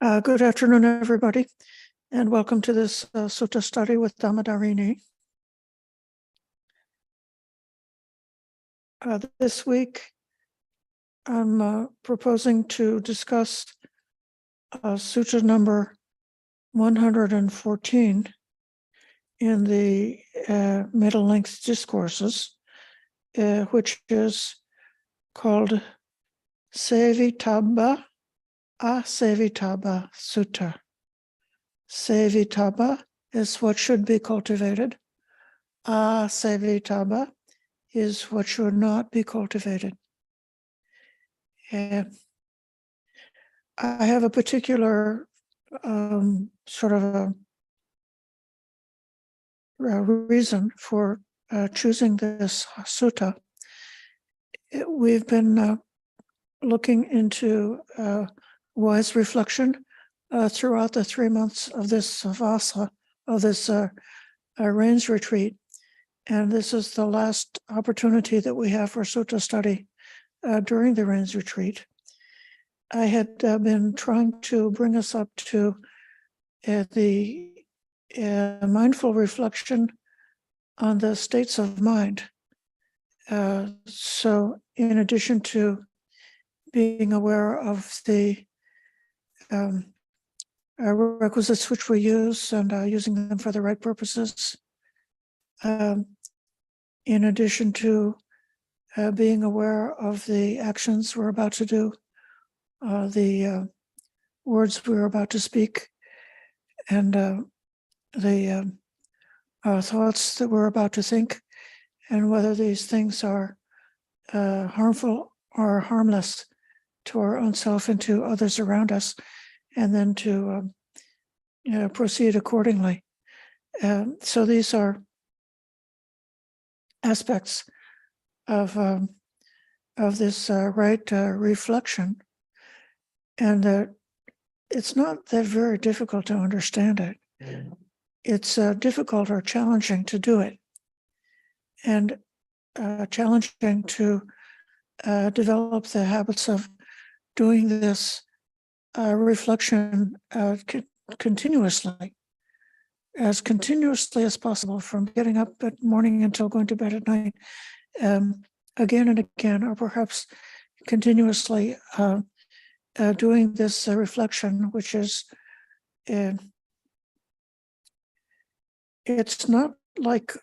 Good afternoon, everybody, and welcome to this Sutta study with Dhammadharini. This week, I'm proposing to discuss Sutta number 114 in the middle-length discourses, which is called Sevitaba Asevitaba Sutta. Sevitaba is what should be cultivated. Asevitaba is what should not be cultivated. I have a particular sort of a reason for choosing this sutta. We've been looking into wise reflection throughout the 3 months of this Vasa, of this rains retreat. And this is the last opportunity that we have for sutta study during the rains retreat. I had been trying to bring us up to the mindful reflection on the states of mind. So in addition to being aware of the requisites which we use and using them for the right purposes, in addition to being aware of the actions we're about to do, the words we're about to speak, and the thoughts that we're about to think, and whether these things are harmful or harmless to our own self and to others around us, and then to proceed accordingly. So these are aspects of this right reflection, and it's not that very difficult to understand it. It's difficult or challenging to do it, and challenging to develop the habits of doing this reflection continuously as possible, from getting up at morning until going to bed at night, again and again, or perhaps continuously doing this reflection, which is, it's not like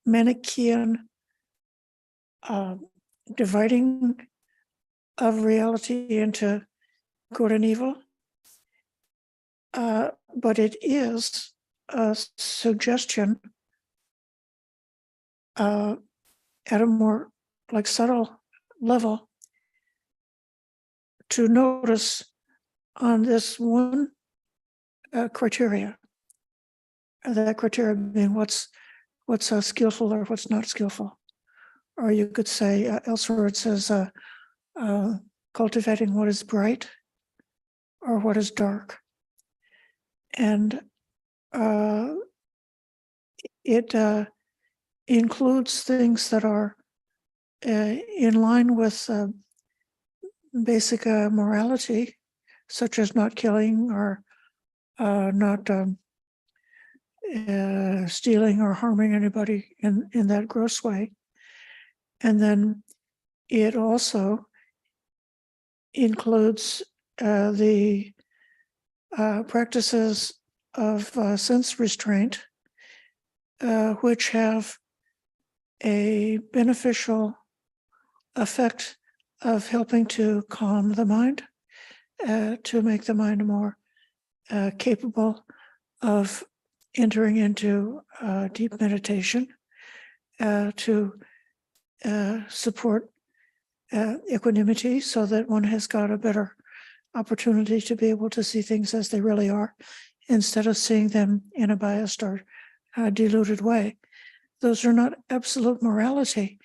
Manichaean dividing of reality into good and evil, but it is a suggestion at a more like subtle level to notice on this one criteria, that criteria being what's skillful or what's not skillful. Or you could say elsewhere it says cultivating what is bright or what is dark. And it includes things that are in line with basic morality, such as not killing or not stealing or harming anybody in that gross way. And then it also includes the practices of sense restraint, which have a beneficial effect of helping to calm the mind, to make the mind more capable of entering into deep meditation, to support equanimity, so that one has got a better opportunity to be able to see things as they really are, instead of seeing them in a biased or diluted way. Those are not absolute morality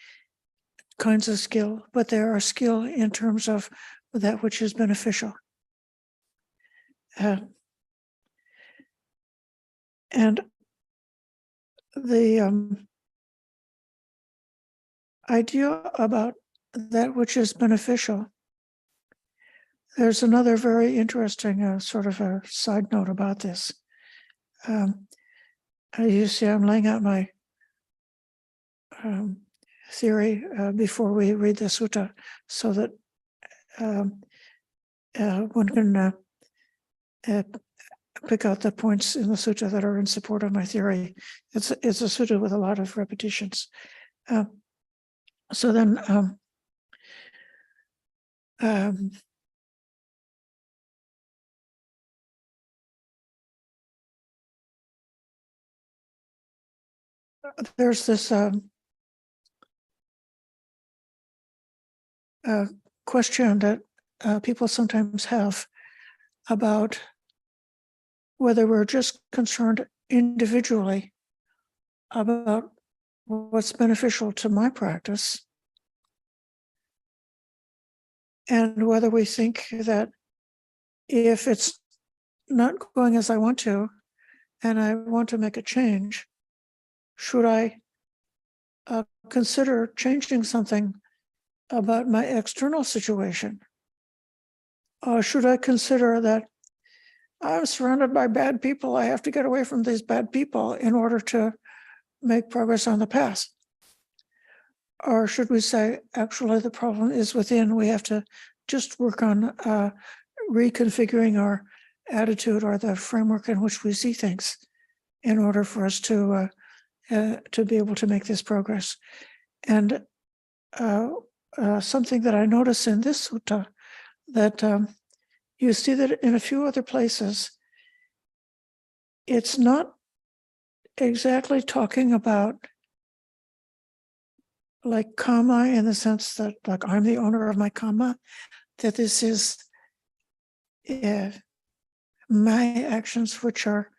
kinds of skill, but they are skill in terms of that which is beneficial. And the idea about that which is beneficial. There's another very interesting sort of a side note about this. You see, I'm laying out my theory before we read the sutta, so that one can pick out the points in the sutta that are in support of my theory. It's a sutta with a lot of repetitions. So then there's this question that people sometimes have about whether we're just concerned individually about what's beneficial to my practice, and whether we think that if it's not going as I want to, and I want to make a change, should I consider changing something about my external situation? Should I consider that I'm surrounded by bad people, I have to get away from these bad people in order to make progress on the path? Or should we say, actually, the problem is within, we have to just work on reconfiguring our attitude or the framework in which we see things in order for us to be able to make this progress? And something that I notice in this sutta, that you see that in a few other places, it's not exactly talking about like karma in the sense that, like, I'm the owner of my karma, that this is my actions which are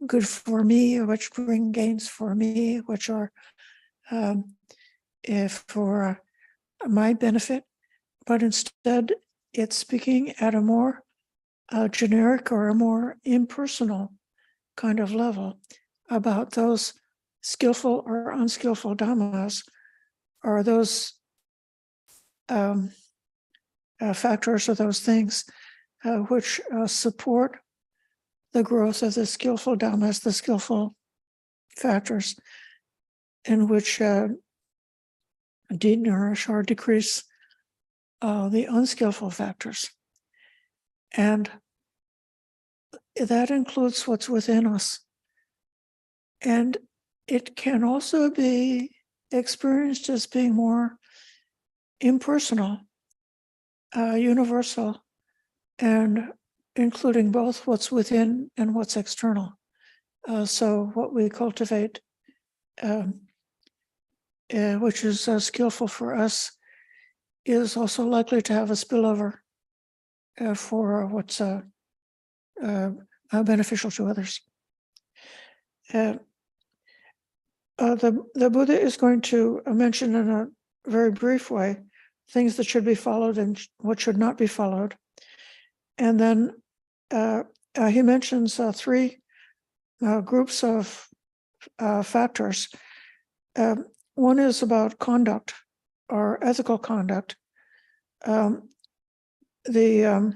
good for me, which bring gains for me, which are for my benefit, but instead it's speaking at a more generic or a more impersonal kind of level about those skillful or unskillful dhammas, or those factors or those things which support the growth of the skillful dhammas, the skillful factors, in which denourish or decrease the unskillful factors. And that includes what's within us. And it can also be experienced as being more impersonal, universal, and including both what's within and what's external. So what we cultivate, which is skillful for us, is also likely to have a spillover for what's beneficial to others. The Buddha is going to mention in a very brief way things that should be followed and what should not be followed. And then he mentions three groups of factors. One is about conduct or ethical conduct. The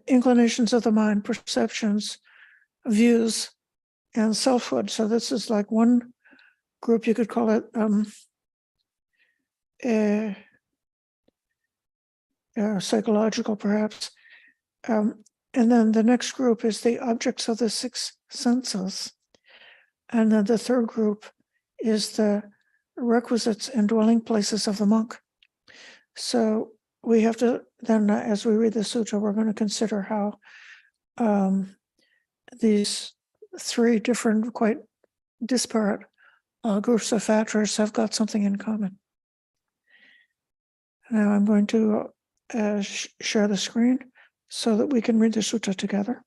inclinations of the mind, perceptions, views, and selfhood. So this is like one group, you could call it psychological, perhaps. And then the next group is the objects of the six senses. And then the third group is the requisites and dwelling places of the monk. So we have to then, as we read the sutta, we're going to consider how these three different, quite disparate groups of factors have got something in common. Now I'm going to share the screen so that we can read the sutta together.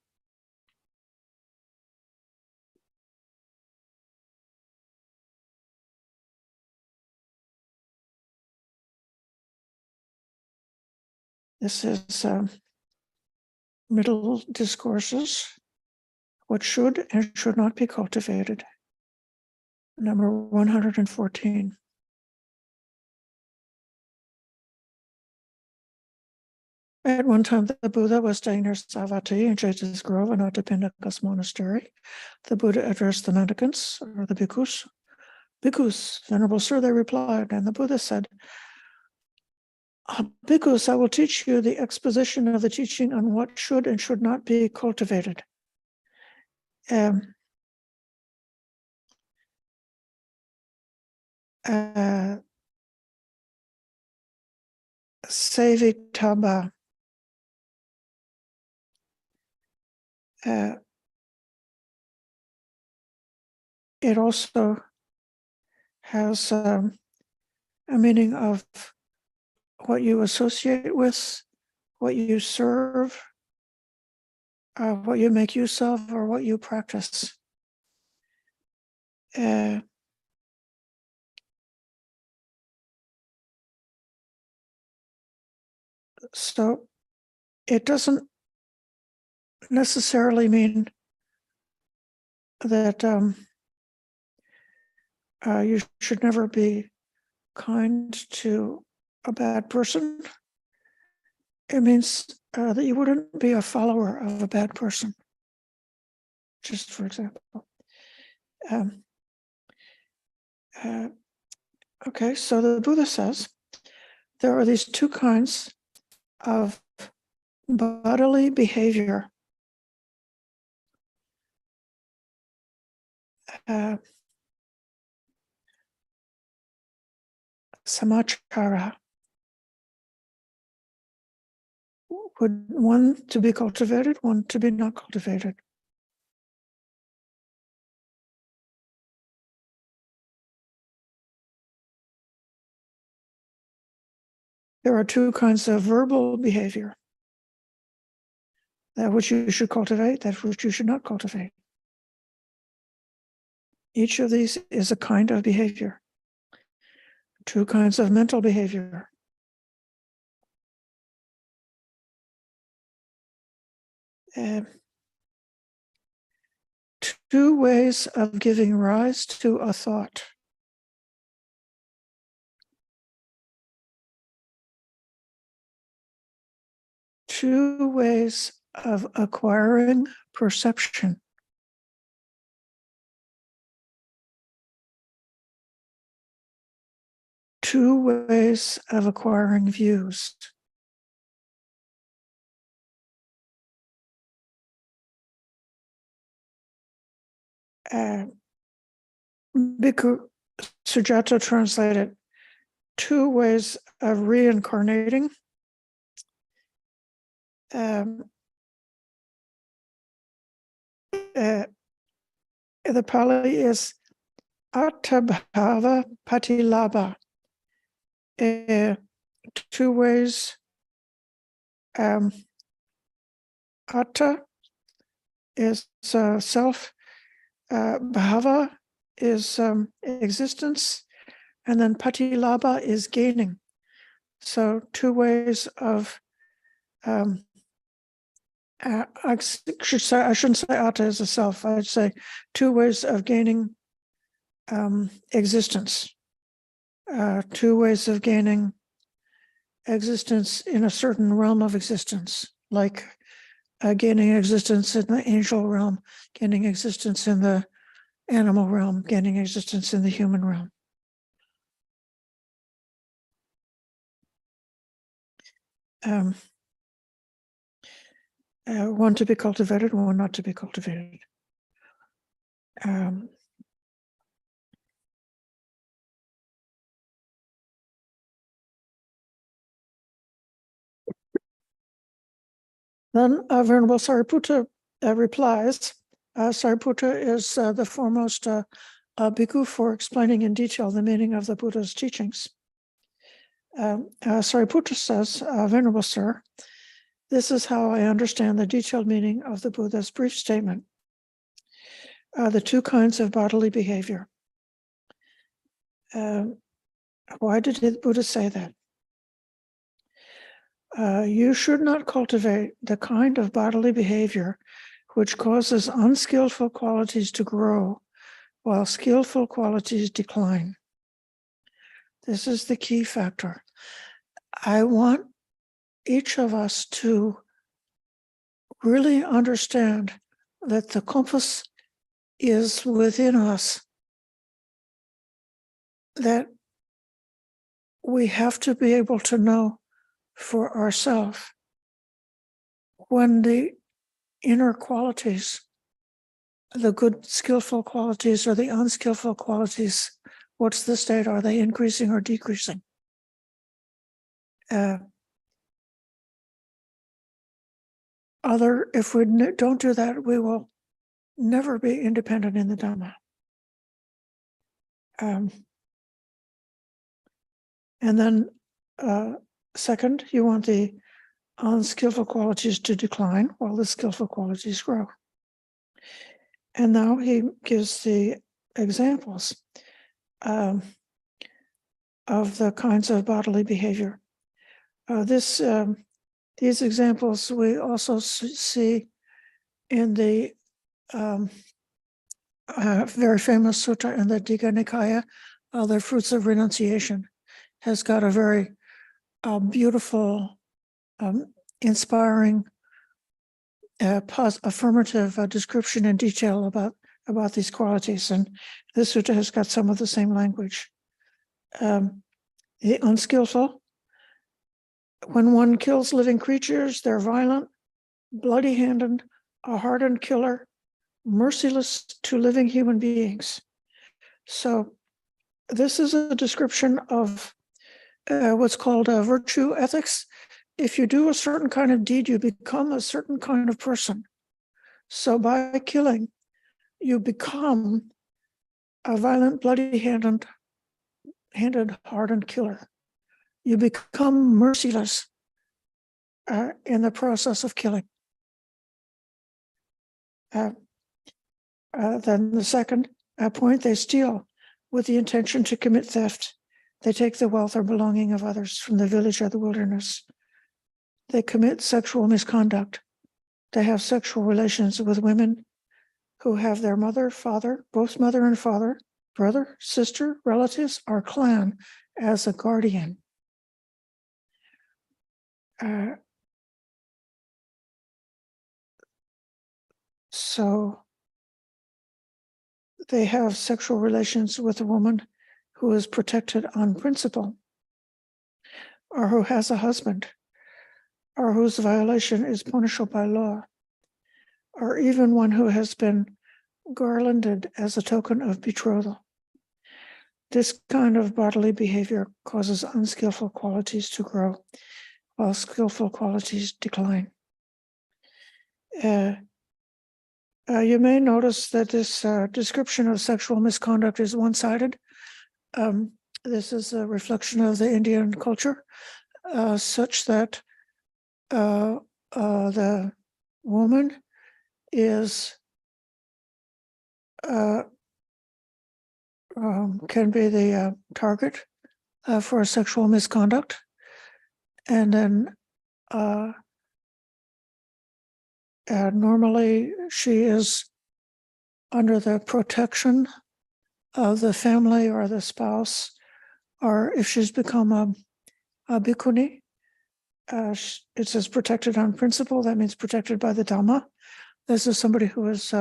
This is Middle Discourses, what should and should not be cultivated, number 114. At one time, the Buddha was staying near Savatthi in Jeta's Grove in Ottapindaka's monastery. The Buddha addressed the mendicants, or the bhikkhus. Bhikkhus, Venerable Sir, they replied, and the Buddha said, Bhikkhus, I will teach you the exposition of the teaching on what should and should not be cultivated. Sevitaba. It also has a meaning of what you associate with, what you serve, what you make use of, or what you practice. So it doesn't necessarily mean that you should never be kind to a bad person. It means that you wouldn't be a follower of a bad person, just for example. Okay, so the Buddha says there are these two kinds of bodily behavior. Samachara. Would one to be cultivated, one to be not cultivated. There are two kinds of verbal behavior. That which you should cultivate, that which you should not cultivate. Each of these is a kind of behavior. Two kinds of mental behavior. Two ways of giving rise to a thought. Two ways of acquiring perception. Two ways of acquiring views. Bhikkhu Sujato translated, two ways of reincarnating. The Pali is Attabhava Patilabha. Two ways. Atta is self. Bhava is existence, and then Patilabha is gaining. So two ways of I shouldn't say atta as a self. I'd say two ways of gaining existence. Two ways of gaining existence in a certain realm of existence, like gaining existence in the angel realm, gaining existence in the animal realm, gaining existence in the human realm. One to be cultivated, one not to be cultivated. Then Venerable Sariputta replies. Sariputta is the foremost bhikkhu for explaining in detail the meaning of the Buddha's teachings. Sariputta says, Venerable Sir, this is how I understand the detailed meaning of the Buddha's brief statement. The two kinds of bodily behavior. Why did the Buddha say that? You should not cultivate the kind of bodily behavior which causes unskillful qualities to grow while skillful qualities decline. This is the key factor. I want each of us to really understand that the compass is within us, that we have to be able to know for ourselves when the inner qualities, the good skillful qualities or the unskillful qualities, what's the state? Are they increasing or decreasing? If we don't do that, we will never be independent in the Dhamma. And then second, you want the unskillful qualities to decline while the skillful qualities grow. And now he gives the examples of the kinds of bodily behavior. These examples we also see in the very famous sutta in the Digha Nikaya, the fruits of renunciation, has got a very beautiful, inspiring, affirmative description in detail about these qualities. And this sutta has got some of the same language. The unskillful, when one kills living creatures, they're violent, bloody-handed, a hardened killer, merciless to living human beings. So this is a description of what's called virtue ethics. If you do a certain kind of deed, you become a certain kind of person. So by killing, you become a violent, bloody-handed, hardened killer. You become merciless in the process of killing. Then the second point, they steal with the intention to commit theft. They take the wealth or belonging of others from the village or the wilderness. They commit sexual misconduct. They have sexual relations with women who have their mother, father, both mother and father, brother, sister, relatives, or clan as a guardian. So they have sexual relations with a woman who is protected on principle, or who has a husband, or whose violation is punishable by law, or even one who has been garlanded as a token of betrothal. This kind of bodily behavior causes unskillful qualities to grow, while skillful qualities decline. You may notice that this description of sexual misconduct is one-sided. This is a reflection of the Indian culture, such that the woman is can be the target for sexual misconduct, and then normally she is under the protection of the family or the spouse, or if she's become a bhikkhuni, it says protected on principle. That means protected by the Dhamma. This is somebody who has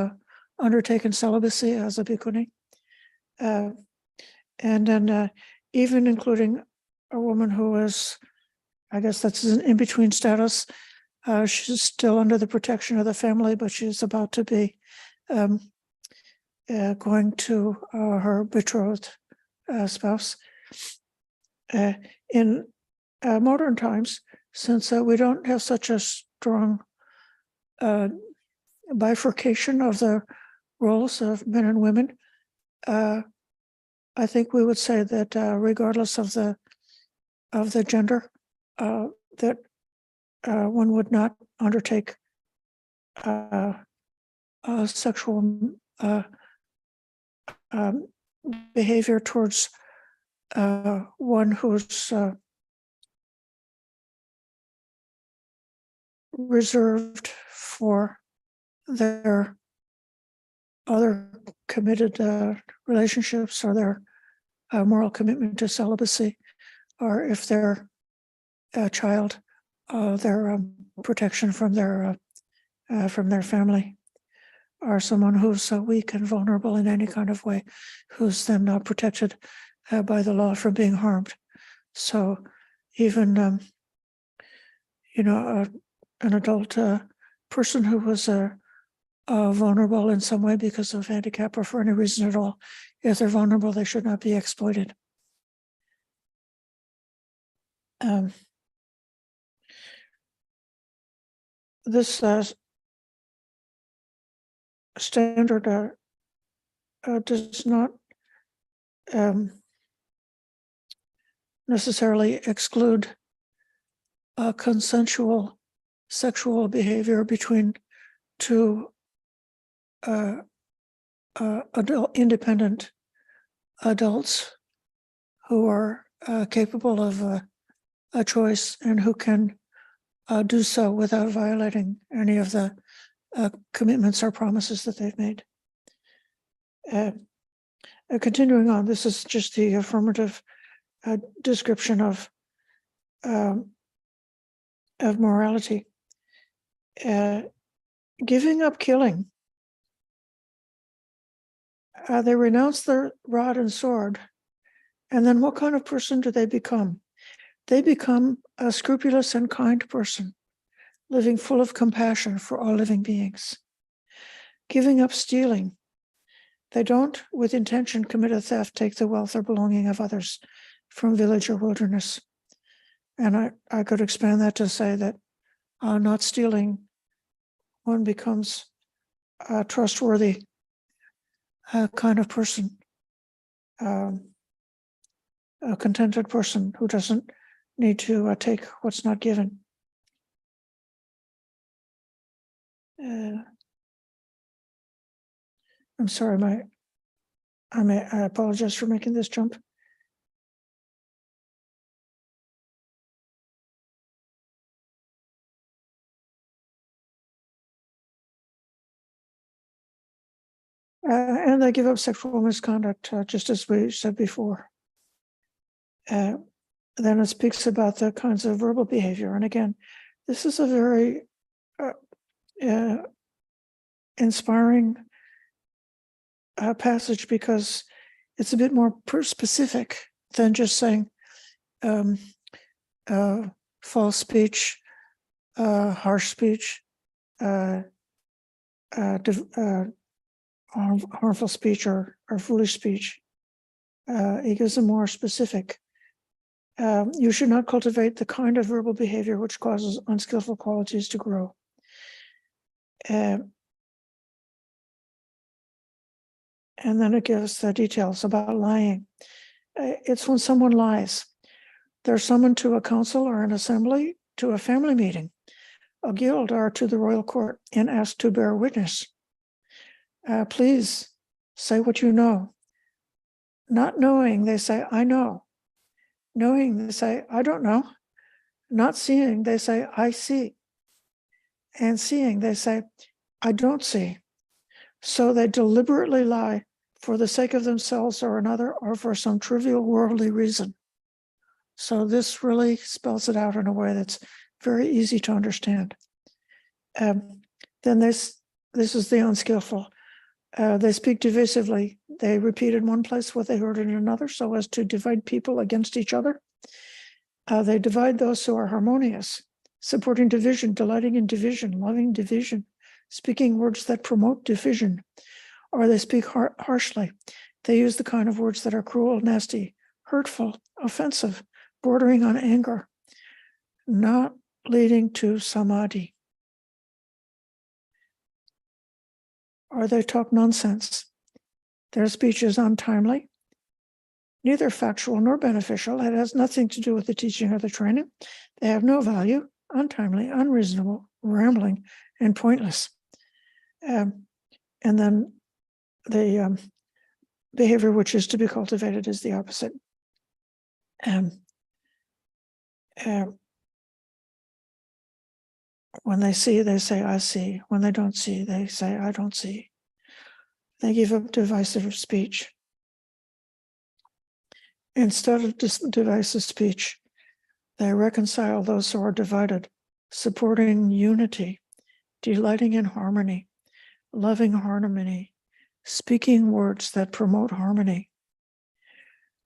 undertaken celibacy as a bhikkhuni. And then even including a woman who is, I guess that's an in-between status. She's still under the protection of the family, but she's about to be going to her betrothed spouse. In modern times, since we don't have such a strong bifurcation of the roles of men and women, I think we would say that regardless of the gender, that one would not undertake sexual behavior towards one who's reserved for their other committed relationships, or their moral commitment to celibacy, or if they're a child their protection from their family, or someone who's weak and vulnerable in any kind of way, who's then not protected by the law from being harmed. So even, an adult person who was vulnerable in some way because of handicap or for any reason at all, if they're vulnerable, they should not be exploited. This standard does not necessarily exclude consensual sexual behavior between two independent adults who are capable of a choice and who can do so without violating any of the commitments or promises that they've made. Continuing on, this is just the affirmative description of morality. Giving up killing. They renounce their rod and sword, and then what kind of person do they become? They become a scrupulous and kind person, living full of compassion for all living beings. Giving up stealing. They don't, with intention, commit a theft, take the wealth or belonging of others from village or wilderness. And I could expand that to say that not stealing, one becomes a trustworthy kind of person, a contented person who doesn't need to take what's not given. I'm sorry, I apologize for making this jump. And they give up sexual misconduct, just as we said before. Then it speaks about the kinds of verbal behavior. And again, this is a very inspiring passage because it's a bit more specific than just saying false speech, harsh speech, harmful speech or foolish speech. He gives a more specific. You should not cultivate the kind of verbal behavior which causes unskillful qualities to grow. And then it gives the details about lying. It's when someone lies. They're summoned to a council or an assembly, to a family meeting, a guild, or to the royal court and asked to bear witness. Please say what you know. Not knowing, they say, I know. Knowing, they say, I don't know. Not seeing, they say, I see. And seeing, they say, I don't see. So they deliberately lie for the sake of themselves or another, or for some trivial worldly reason. So this really spells it out in a way that's very easy to understand. Then this is the unskillful. They speak divisively. They repeat in one place what they heard in another, so as to divide people against each other. They divide those who are harmonious, supporting division, delighting in division, loving division, speaking words that promote division, or they speak harshly. They use the kind of words that are cruel, nasty, hurtful, offensive, bordering on anger, not leading to samadhi. Or they talk nonsense. Their speech is untimely, neither factual nor beneficial. It has nothing to do with the teaching or the training. They have no value, untimely, unreasonable, rambling, and pointless. And then the behavior which is to be cultivated is the opposite. When they see, they say, I see. When they don't see, they say, I don't see. They give up divisive speech. Instead of divisive speech, they reconcile those who are divided supporting unity, delighting in harmony, loving harmony, speaking words that promote harmony.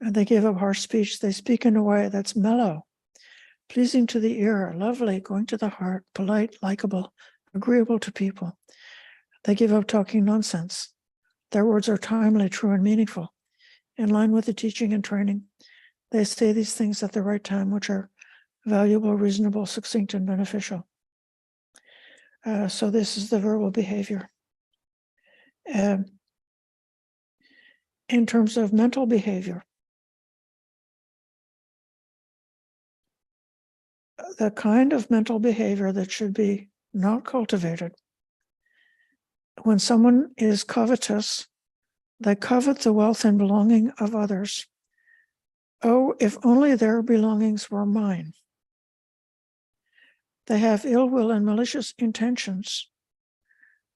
And they give up harsh speech. They speak in a way that's mellow, pleasing to the ear, lovely, going to the heart, polite, likable, agreeable to people. They give up talking nonsense. Their words are timely, true, and meaningful, in line with the teaching and training. They say these things at the right time, which are valuable, reasonable, succinct, and beneficial. So this is the verbal behavior. In terms of mental behavior, the kind of mental behavior that should be not cultivated. When someone is covetous, they covet the wealth and belonging of others. Oh, if only their belongings were mine. They have ill will and malicious intentions.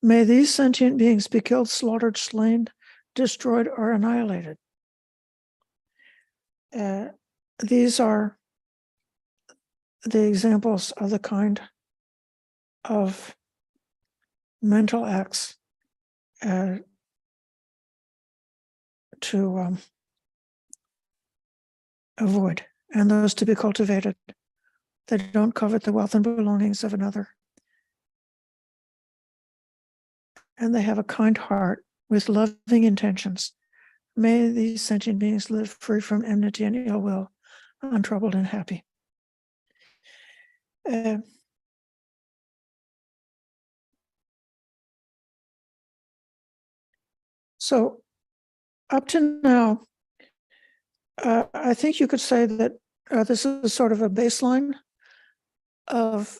May these sentient beings be killed, slaughtered, slain, destroyed, or annihilated. These are the examples of the kind of mental acts to avoid, and those to be cultivated. They don't covet the wealth and belongings of another. And they have a kind heart with loving intentions. May these sentient beings live free from enmity and ill will, untroubled and happy. So up to now, I think you could say that this is sort of a baseline of,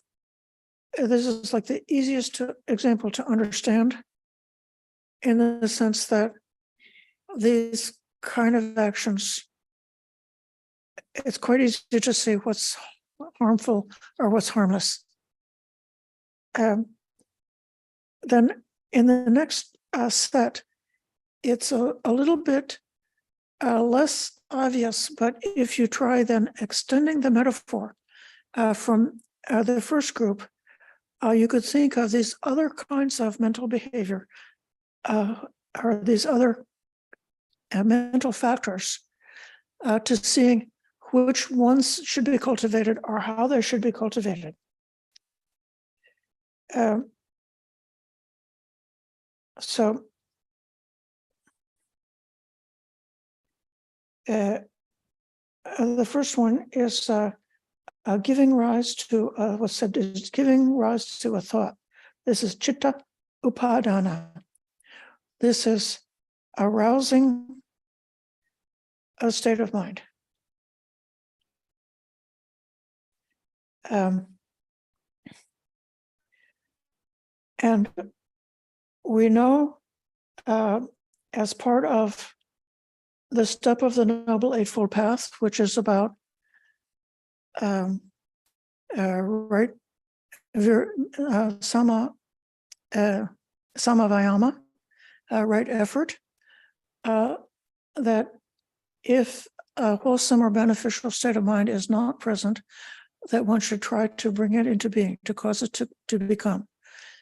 this is like the easiest example to understand, in the sense that these kind of actions, it's quite easy to just say what's harmful or what's harmless. Then in the next set, it's a little bit less obvious, but if you try then extending the metaphor from the first group, you could think of these other kinds of mental behavior, or these other mental factors, to seeing which ones should be cultivated or how they should be cultivated. So the first one is giving rise to what's said is giving rise to a thought. This is chitta upadana. This is arousing a state of mind. And we know as part of the step of the Noble Eightfold Path, which is about right samavayama, right effort, that if a wholesome or beneficial state of mind is not present, that one should try to bring it into being, to cause it to become.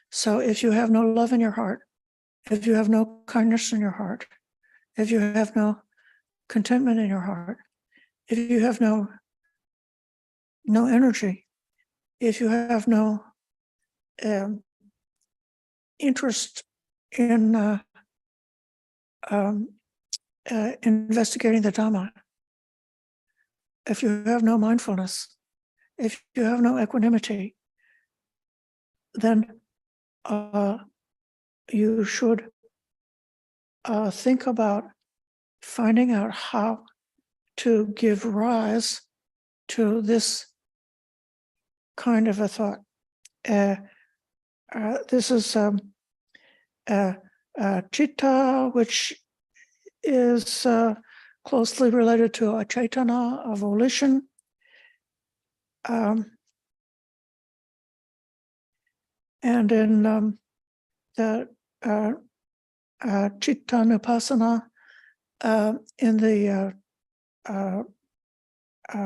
So if you have no love in your heart, if you have no kindness in your heart, if you have no contentment in your heart, if you have no energy, if you have no interest in investigating the Dhamma, if you have no mindfulness, if you have no equanimity, then you should think about finding out how to give rise to this kind of a thought. This is chitta, which is closely related to a chaitana, a volition. And in the chitta nupassana, in the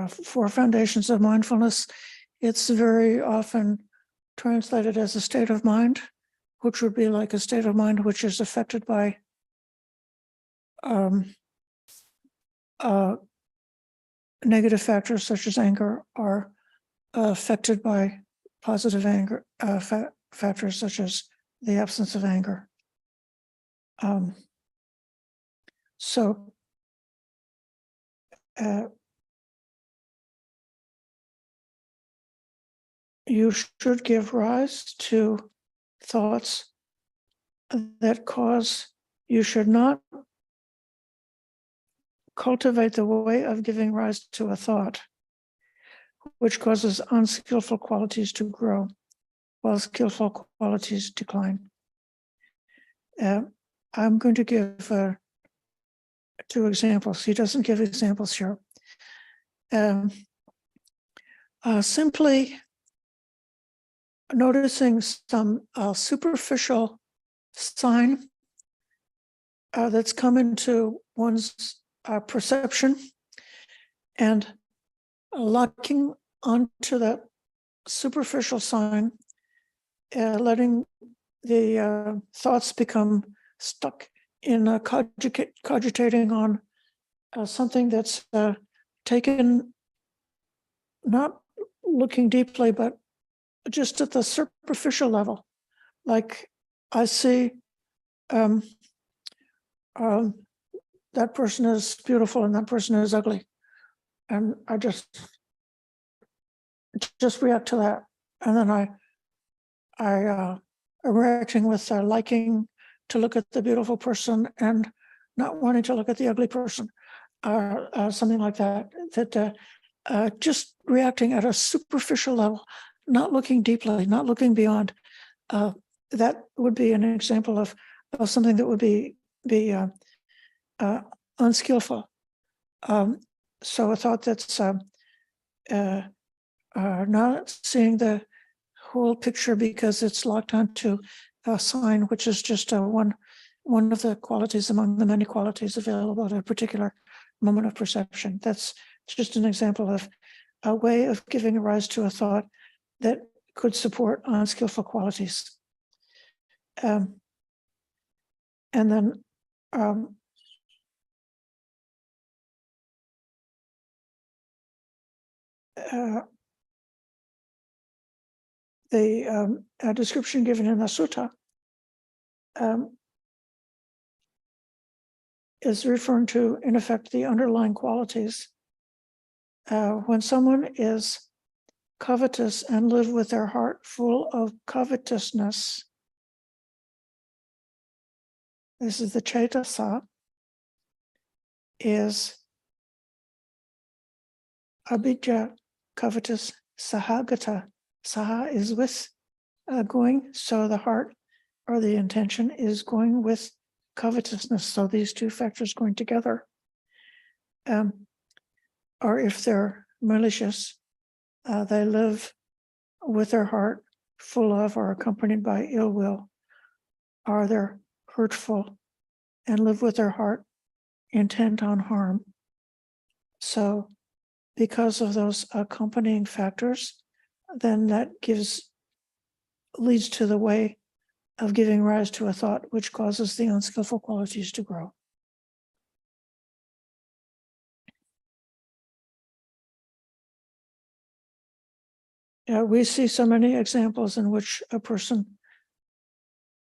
4 foundations of mindfulness, it's very often translated as a state of mind, which would be like a state of mind which is affected by negative factors such as anger, are affected by positive anger factors such as the absence of anger. So you should give rise to thoughts that cause, you should not cultivate the way of giving rise to a thought which causes unskillful qualities to grow while skillful qualities decline. I'm going to give 2 examples. He doesn't give examples here. Simply noticing some superficial sign that's come into one's perception and locking onto that superficial sign, letting the thoughts become stuck in cogitating on something that's taken, not looking deeply, but just at the superficial level. Like I see that person is beautiful and that person is ugly. And I just react to that. And then I am reacting with liking to look at the beautiful person and not wanting to look at the ugly person, or something like that. That just reacting at a superficial level, not looking deeply, not looking beyond. That would be an example of something that would be unskillful. So a thought that's not seeing the whole picture because it's locked onto a sign, which is just one of the qualities among the many qualities available at a particular moment of perception. That's just an example of a way of giving rise to a thought that could support unskillful qualities. And then the description given in the Sutta is referring to, in effect, the underlying qualities. When someone is covetous and live with their heart full of covetousness, this is the Chaitasa, is abhijja, covetous, sahagata. Saha is with going, so the heart or the intention is going with covetousness. So these 2 factors going together. Or if they're malicious, they live with their heart full of or accompanied by ill will, or they're hurtful and live with their heart intent on harm. So because of those accompanying factors, then that leads to the way of giving rise to a thought which causes the unskillful qualities to grow. We see so many examples in which a person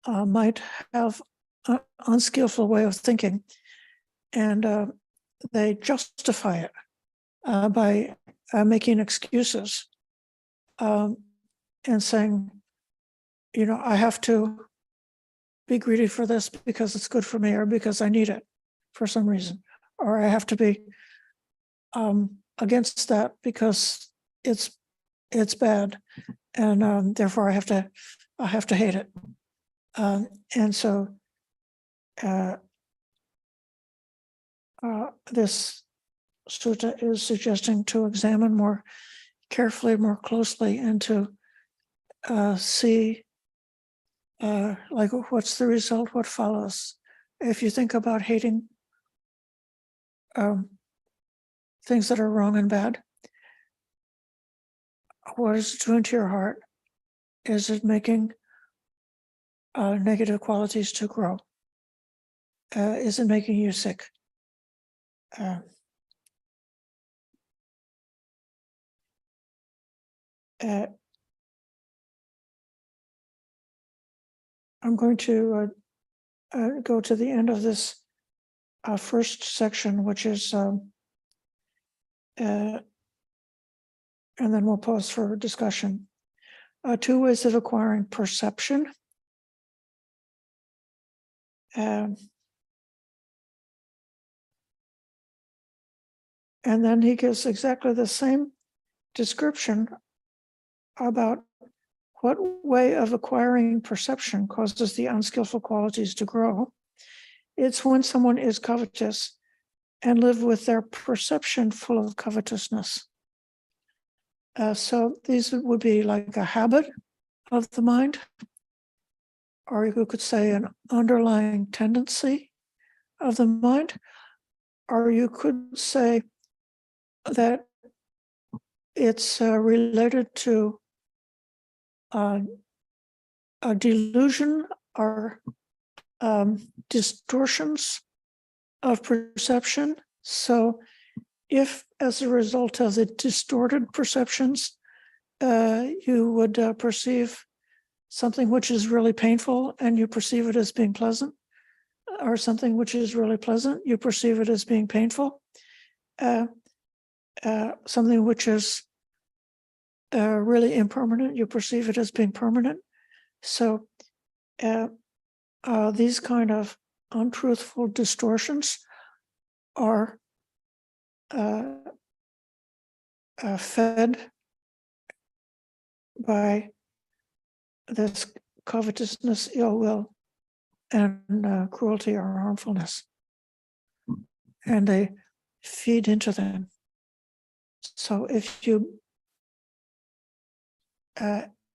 might have an unskillful way of thinking, and they justify it by making excuses and saying, I have to be greedy for this because it's good for me, or because I need it for some reason, or I have to be against that because it's bad, and therefore I have to hate it. And so this sutta is suggesting to examine more carefully, more closely, and to see like what's the result, what follows. If you think about hating things that are wrong and bad, what is it doing to your heart? is it making negative qualities to grow? Is it making you sick? I'm going to go to the end of this first section, which is, and then we'll pause for discussion. 2 ways of acquiring perception. And then he gives exactly the same description about what way of acquiring perception causes the unskillful qualities to grow. It's when someone is covetous and live with their perception full of covetousness. So these would be like a habit of the mind, or you could say an underlying tendency of the mind, or you could say that it's related to a delusion or distortions of perception. So if as a result of the distorted perceptions, you would perceive something which is really painful and you perceive it as being pleasant, or something which is really pleasant, you perceive it as being painful, something which is really impermanent, you perceive it as being permanent. So these kind of untruthful distortions are fed by this covetousness, ill will, and cruelty or harmfulness. And they feed into them. So if you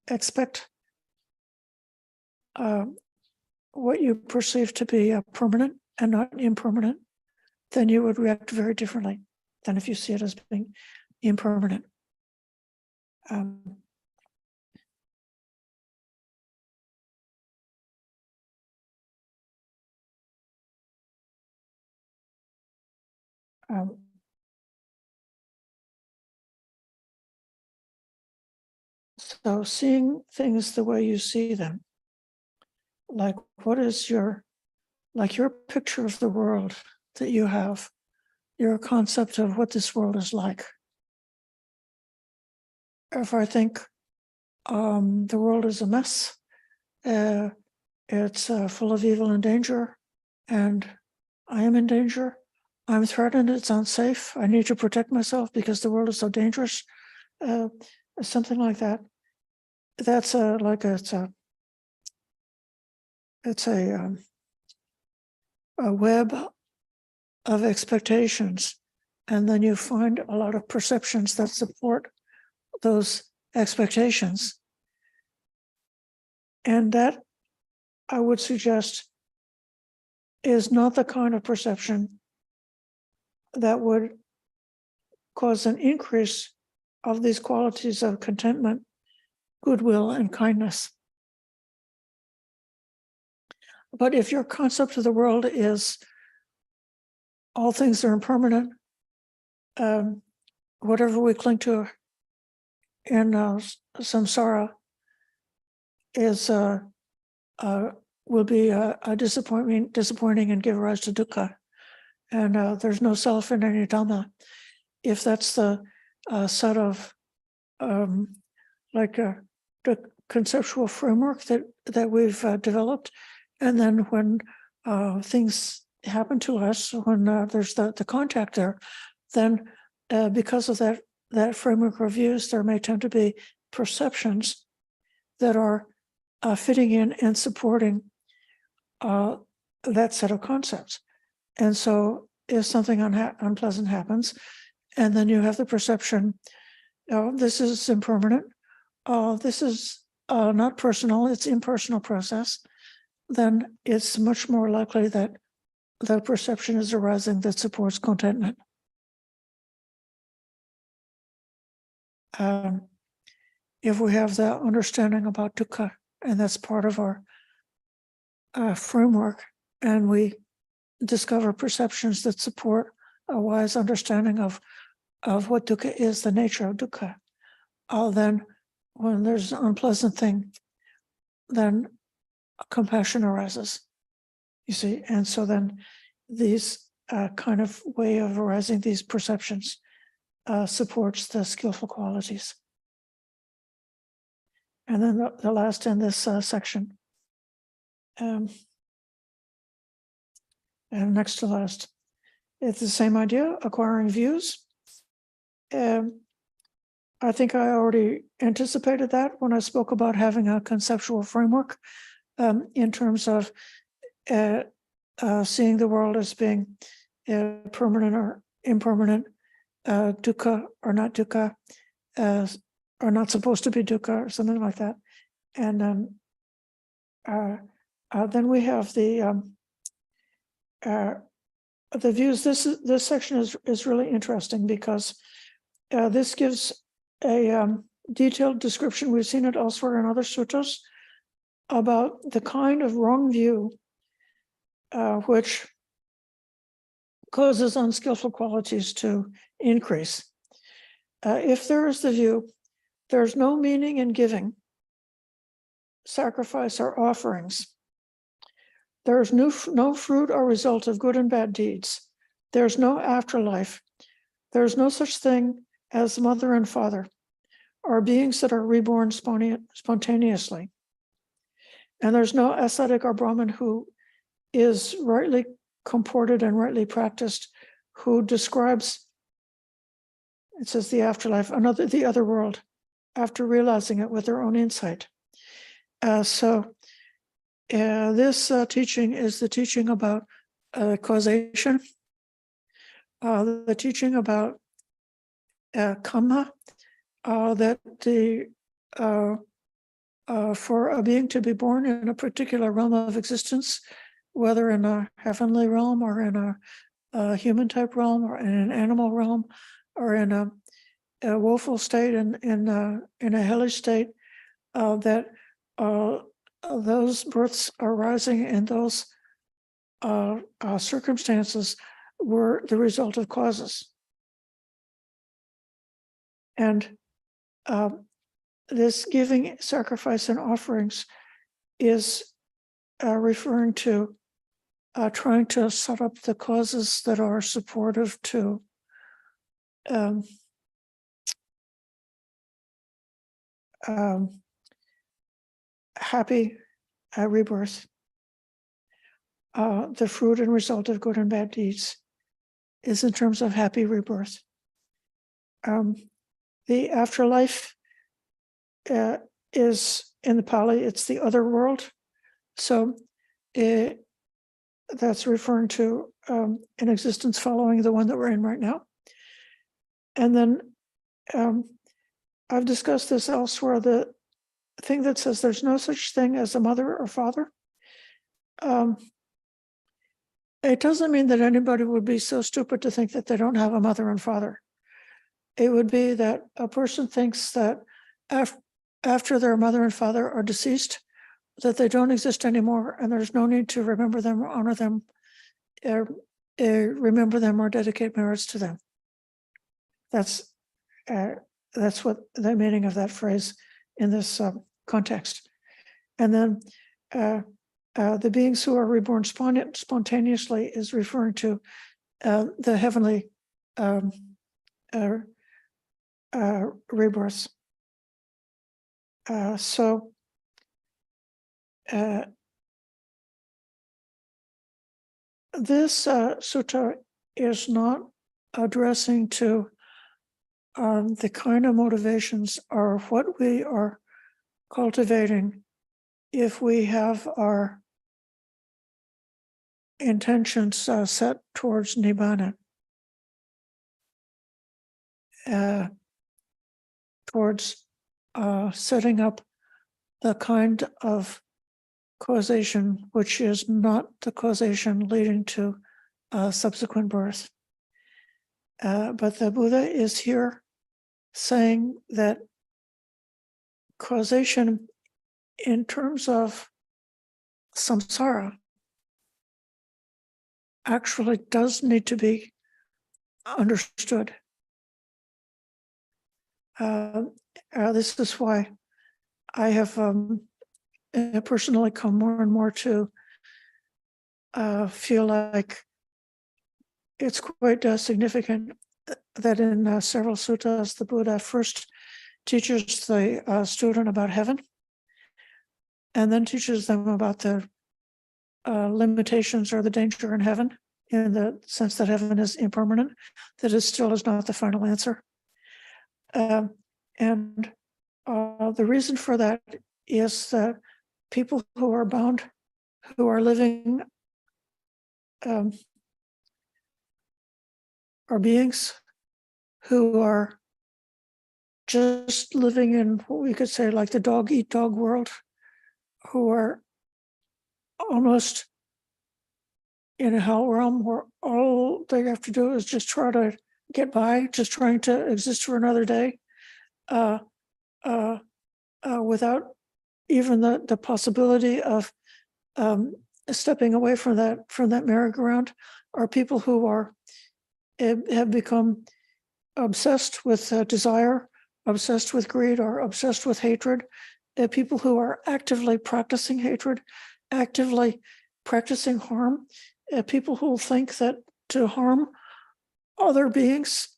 expect what you perceive to be permanent and not impermanent, then you would react very differently than if you see it as being impermanent. So seeing things the way you see them, like what is your picture of the world that you have, your concept of what this world is like. If I think the world is a mess, it's full of evil and danger, and I am in danger, I'm threatened, it's unsafe, I need to protect myself because the world is so dangerous, something like that. That's it's a web of expectations, and then you find a lot of perceptions that support those expectations. And that, I would suggest, is not the kind of perception that would cause an increase of these qualities of contentment, goodwill, and kindness. But if your concept of the world is all things are impermanent, whatever we cling to in samsara is will be a disappointing and give rise to dukkha. And there's no self in any Dhamma. If that's the set of the conceptual framework that we've developed, and then when things happen to us, when there's the contact there, then because of that framework of views, there may tend to be perceptions that are fitting in and supporting that set of concepts. And so if something unpleasant happens, and then you have the perception, oh, this is impermanent, this is not personal, it's impersonal process, then it's much more likely that the perception is arising that supports contentment. if we have that understanding about dukkha, and that's part of our framework, and we discover perceptions that support a wise understanding of what dukkha is, the nature of dukkha, then when there's an unpleasant thing, then compassion arises, you see. And so then these kind of way of arising these perceptions supports the skillful qualities. And then the last in this section, and next to last, it's the same idea, acquiring views. I think I already anticipated that when I spoke about having a conceptual framework in terms of seeing the world as being permanent or impermanent, dukkha or not dukkha, or not supposed to be dukkha, or something like that. And then we have the views. This section is really interesting because this gives a detailed description. We've seen it elsewhere in other suttas about the kind of wrong view which causes unskillful qualities to increase. If there is the view, there's no meaning in giving sacrifice or offerings. There's no fruit or result of good and bad deeds. There's no afterlife. There's no such thing as mother and father, or beings that are reborn spontaneously. And there's no ascetic or Brahmin who is rightly comported and rightly practiced, who describes, it says, the afterlife, the other world, after realizing it with their own insight. So this teaching is the teaching about causation, the teaching about karma, that for a being to be born in a particular realm of existence, whether in a heavenly realm or in a human type realm or in an animal realm or in a woeful state, in a hellish state, that those births arising in those circumstances were the result of causes. And this giving, sacrifice, and offerings is referring to trying to set up the causes that are supportive to happy rebirth, the fruit and result of good and bad deeds is in terms of happy rebirth. The afterlife is in the Pali, it's the other world. So that's referring to an existence following the one that we're in right now. And then I've discussed this elsewhere, the thing that says there's no such thing as a mother or father. It doesn't mean that anybody would be so stupid to think that they don't have a mother and father. It would be that a person thinks that after their mother and father are deceased, that they don't exist anymore, and there's no need to remember them or honor them, remember them or dedicate merits to them. That's what the meaning of that phrase in this context. And then the beings who are reborn spontaneously is referring to the heavenly rebirths. So this sutta is not addressing to the kind of motivations or what we are cultivating if we have our intentions set towards nibbana, towards setting up the kind of causation which is not the causation leading to subsequent birth. But the Buddha is here saying that causation in terms of samsara actually does need to be understood. This is why I have personally come more and more to feel like it's quite significant that in several suttas, the Buddha first teaches the student about heaven and then teaches them about the limitations or the danger in heaven, in the sense that heaven is impermanent, that it still is not the final answer. And the reason for that is that people who are bound, who are living, are beings who are just living in what we could say like the dog eat dog world, who are almost in a hell realm where all they have to do is just try to get by, just trying to exist for another day, without even the possibility of stepping away from that merry-go-round, are people who have become obsessed with desire, obsessed with greed, or obsessed with hatred. People who are actively practicing hatred, actively practicing harm. People who think that to harm other beings,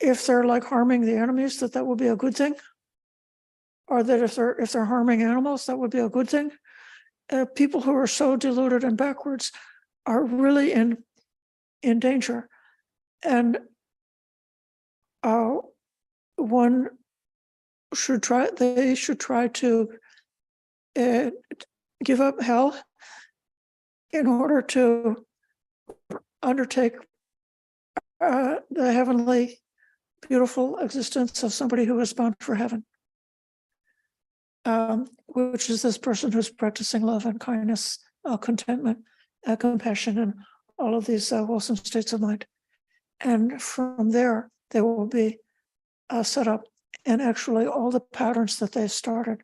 if they're like harming the enemies, that would be a good thing, or that if they're harming animals, that would be a good thing. People who are so deluded and backwards are really in danger, and one should try. They should try to give up hell in order to undertake the heavenly, beautiful existence of somebody who is bound for heaven, which is this person who's practicing love and kindness, contentment, compassion, and all of these wholesome states of mind. And from there, they will be set up. And actually, all the patterns that they started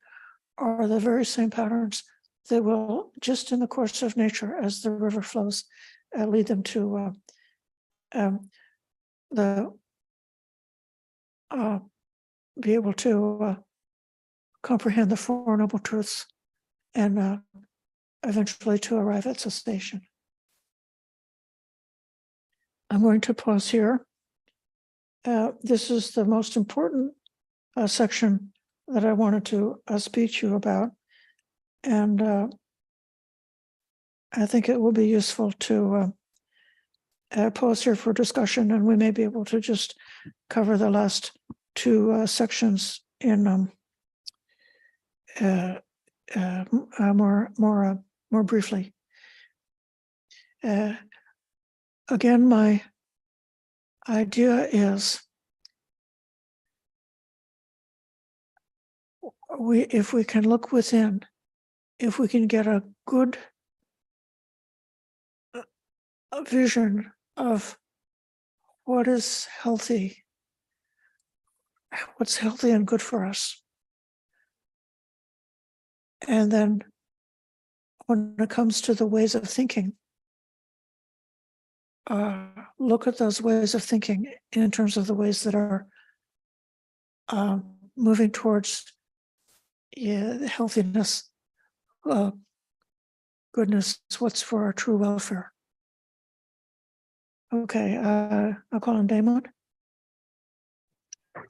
are the very same patterns that will, just in the course of nature, as the river flows, lead them to be able to comprehend the Four Noble Truths and eventually to arrive at cessation. I'm going to pause here. This is the most important section that I wanted to speak to you about. And I think it will be useful to pause here for discussion, and we may be able to just cover the last two sections in more briefly. Again, my idea is if we can look within, if we can get a good vision of what is healthy, what's healthy and good for us, and then when it comes to the ways of thinking, look at those ways of thinking in terms of the ways that are moving towards healthiness, goodness, what's for our true welfare. Okay, I'll call on Damon.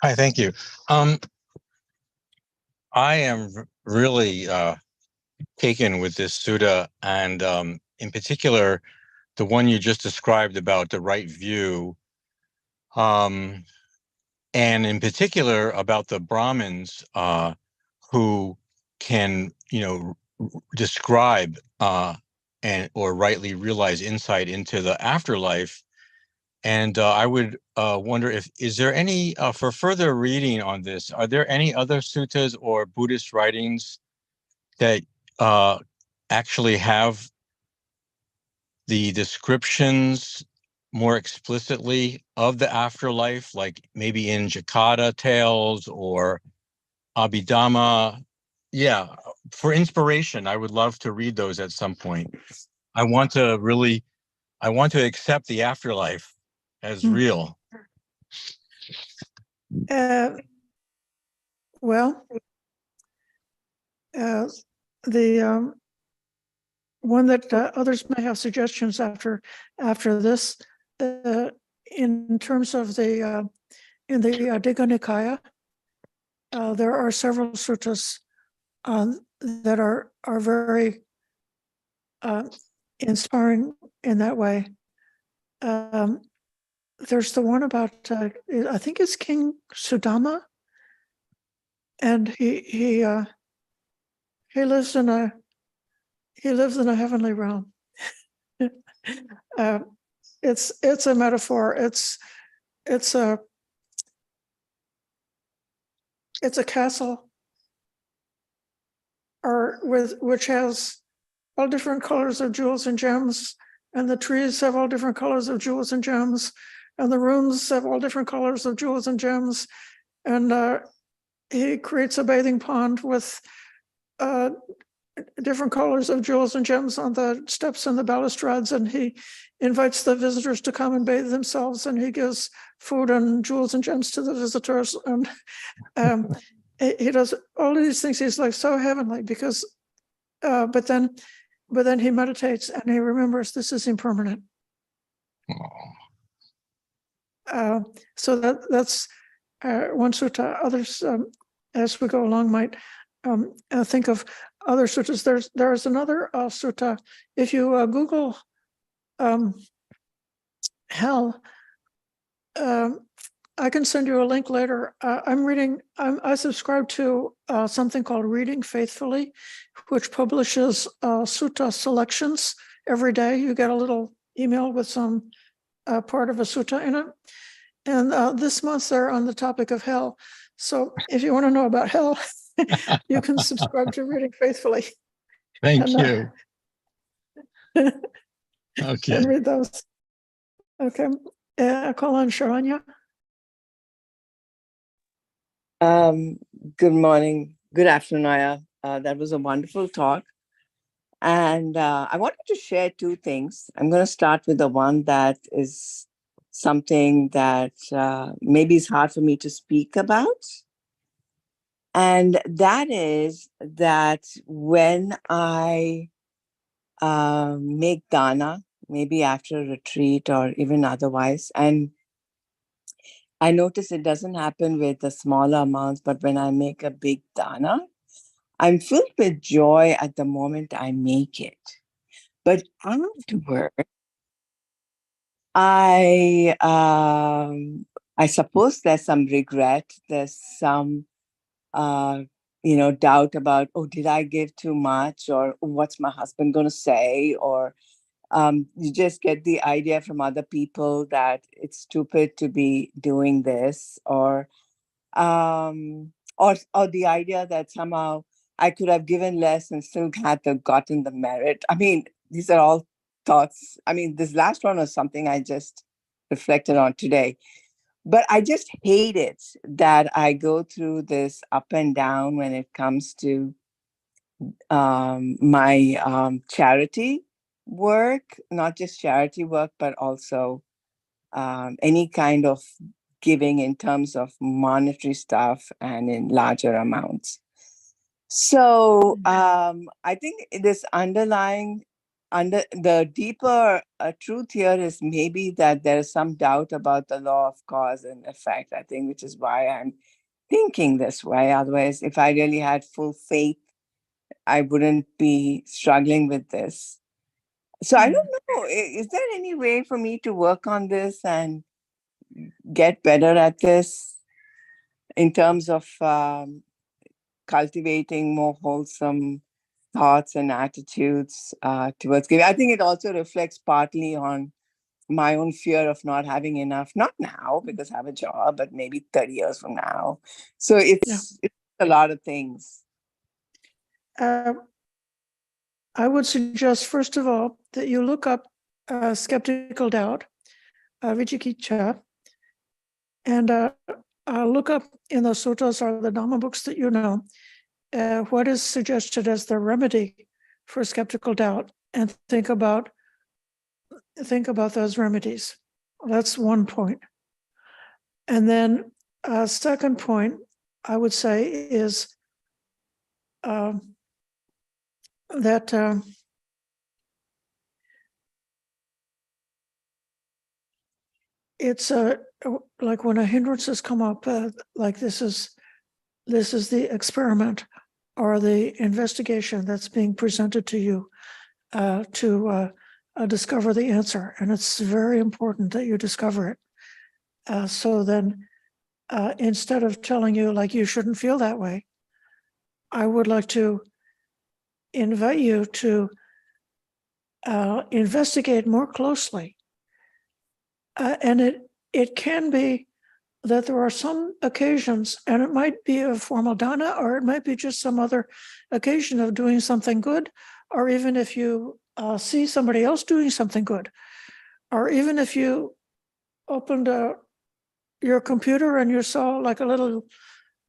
Hi, thank you. I am really taken with this sutta, and in particular, the one you just described about the right view, and in particular about the Brahmins who can, describe or rightly realize insight into the afterlife. And I would wonder is there any, for further reading on this, are there any other suttas or Buddhist writings that actually have the descriptions more explicitly of the afterlife, like maybe in Jataka tales or Abhidhamma. Yeah, for inspiration, I would love to read those at some point. I want to accept the afterlife as real. Well, the one that others may have suggestions after this, in terms of the in the Digha Nikaya, there are several suttas that are very inspiring in that way. There's the one about I think it's King Sudama, and he lives in a heavenly realm. It's a metaphor. It's a castle, which has all different colors of jewels and gems, and the trees have all different colors of jewels and gems, and the rooms have all different colors of jewels and gems, and he creates a bathing pond with different colors of jewels and gems on the steps and the balustrades, and he invites the visitors to come and bathe themselves, and he gives food and jewels and gems to the visitors, and he does all of these things. He's like so heavenly because but then he meditates and he remembers this is impermanent. So that's one sutta. Others, as we go along, might think of other suttas. There's another sutta. If you Google hell, I can send you a link later. I subscribe to something called Reading Faithfully, which publishes sutta selections every day. You get a little email with some part of a sutta in it. And this month they're on the topic of hell. So if you want to know about hell, you can subscribe to Reading Faithfully. Thank you. Okay. And read those. Okay. I call on Sharanya. Good morning. Good afternoon, Ayya. That was a wonderful talk. And I wanted to share two things. I'm going to start with the one that is something that maybe is hard for me to speak about. And that is that when I make dana, maybe after a retreat or even otherwise, and I notice it doesn't happen with the smaller amounts, but when I make a big dana, I'm filled with joy at the moment I make it. But afterward, I suppose there's some regret. There's some, doubt about, oh, did I give too much? Or what's my husband going to say? Or you just get the idea from other people that it's stupid to be doing this, or the idea that somehow I could have given less and still gotten the merit. I mean, these are all thoughts. I mean, this last one was something I just reflected on today. But I just hate it that I go through this up and down when it comes to my charity work, not just charity work, but also any kind of giving in terms of monetary stuff and in larger amounts. So I think this under the deeper truth here is maybe that there is some doubt about the law of cause and effect, I think, which is why I'm thinking this way. Otherwise, if I really had full faith, I wouldn't be struggling with this. So I don't know, is there any way for me to work on this and get better at this in terms of cultivating more wholesome thoughts and attitudes towards giving? I think it also reflects partly on my own fear of not having enough, not now because I have a job, but maybe 30 years from now. So it's a lot of things. I would suggest, first of all, that you look up skeptical doubt, vicikiccha, and look up in the suttas or the Dhamma books that you know, what is suggested as the remedy for skeptical doubt, and think about those remedies. That's one point. And then a second point I would say is that it's like when a hindrance has come up, like this is the experiment or the investigation that's being presented to you to discover the answer, and it's very important that you discover it. So then, instead of telling you like you shouldn't feel that way, I would like to invite you to investigate more closely. And it can be that there are some occasions, and it might be a formal dana, or it might be just some other occasion of doing something good, or even if you see somebody else doing something good, or even if you opened your computer and you saw like a little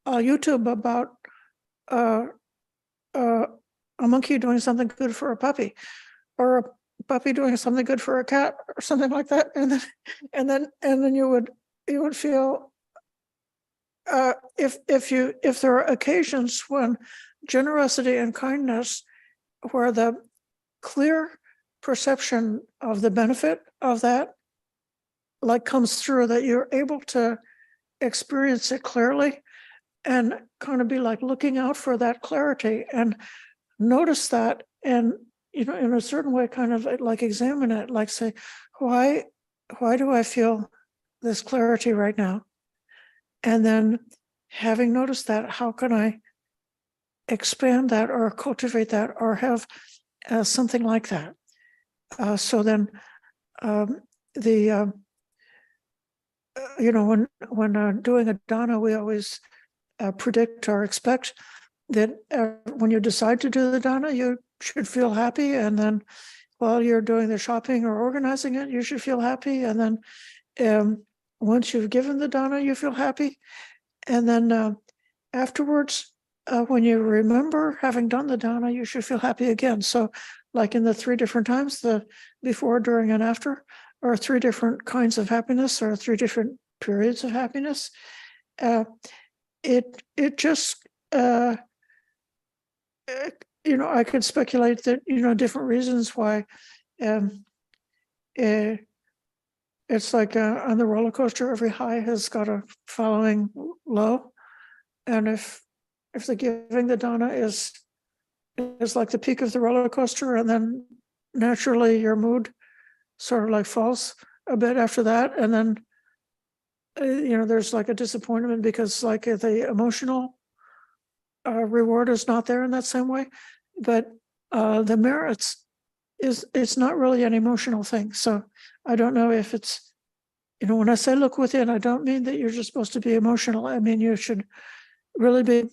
YouTube about a monkey doing something good for a puppy, or a puppy doing something good for a cat, or something like that, and then you would feel if there are occasions when generosity and kindness, where the clear perception of the benefit of that like comes through, that you're able to experience it clearly and kind of be like looking out for that clarity and notice that, and in a certain way kind of like examine it, like say, why do I feel this clarity right now? And then, having noticed that, how can I expand that or cultivate that or have something like that? So then when doing a dana, we always predict or expect that when you decide to do the dana, you should feel happy, and then while you're doing the shopping or organizing it, you should feel happy, and then once you've given the dana, you feel happy, and then afterwards, when you remember having done the dana, you should feel happy again. So like in the three different times, the before, during, and after, or three different kinds of happiness, or three different periods of happiness, it just I could speculate that different reasons why it's like on the roller coaster, every high has got a following low, and if the giving the dana is like the peak of the roller coaster, and then naturally your mood sort of like falls a bit after that, and then there's like a disappointment because like the emotional reward is not there in that same way, but the merits it's not really an emotional thing. So I don't know if it's when I say look within, I don't mean that you're just supposed to be emotional. I mean you should really be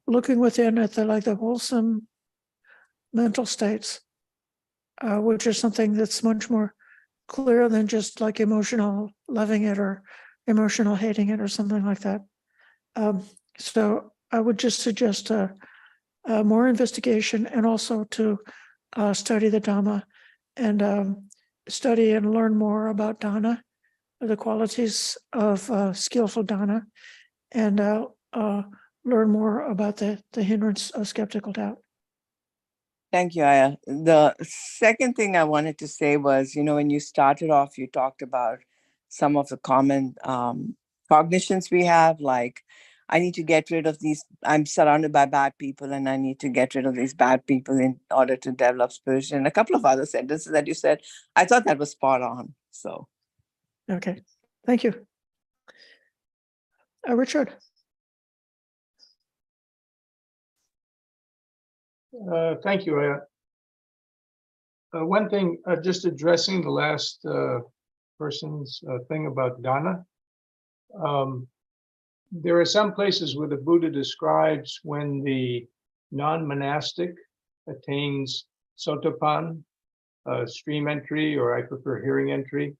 looking within at the wholesome mental states, which is something that's much more clear than just like emotional loving it or emotional hating it or something like that. So I would just suggest more investigation, and also to study the Dhamma and study and learn more about dana, the qualities of skillful dana, and learn more about the hindrance of skeptical doubt. Thank you, Ayya. The second thing I wanted to say was, when you started off, you talked about some of the common cognitions we have, like, I need to get rid of these, I'm surrounded by bad people and I need to get rid of these bad people in order to develop spiritual, and a couple of other sentences that you said. I thought that was spot on. So. Okay, thank you. Richard. Thank you, Ayya. One thing, just addressing the last person's thing about dana. There are some places where the Buddha describes when the non-monastic attains sotapan, stream entry, or I prefer hearing entry,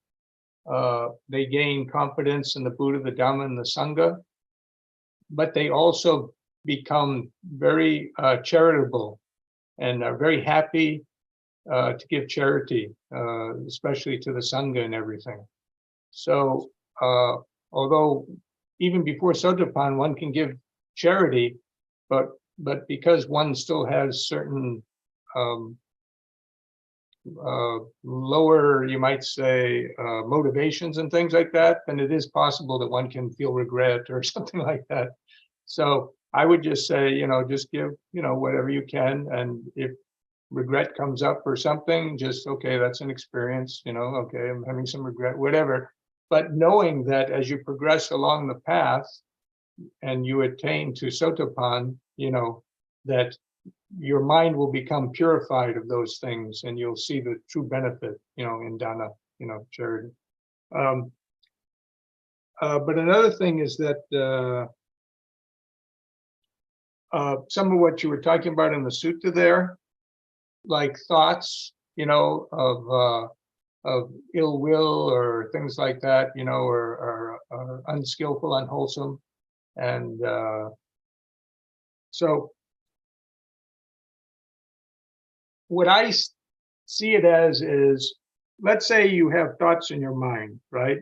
they gain confidence in the Buddha, the Dhamma, and the Sangha, but they also become very charitable and are very happy to give charity, especially to the Sangha and everything. So, although even before Sotapan, one can give charity, but because one still has certain lower, you might say, motivations and things like that, then it is possible that one can feel regret or something like that. So I would just say, just give, whatever you can. And if regret comes up or something, just, okay, that's an experience, okay, I'm having some regret, whatever. But knowing that as you progress along the path and you attain to Sotapan, that your mind will become purified of those things and you'll see the true benefit, in dana, charity. But another thing is that some of what you were talking about in the sutta there, like thoughts, of ill will or things like that, or unskillful, unwholesome. And so what I see it as is, let's say you have thoughts in your mind, right?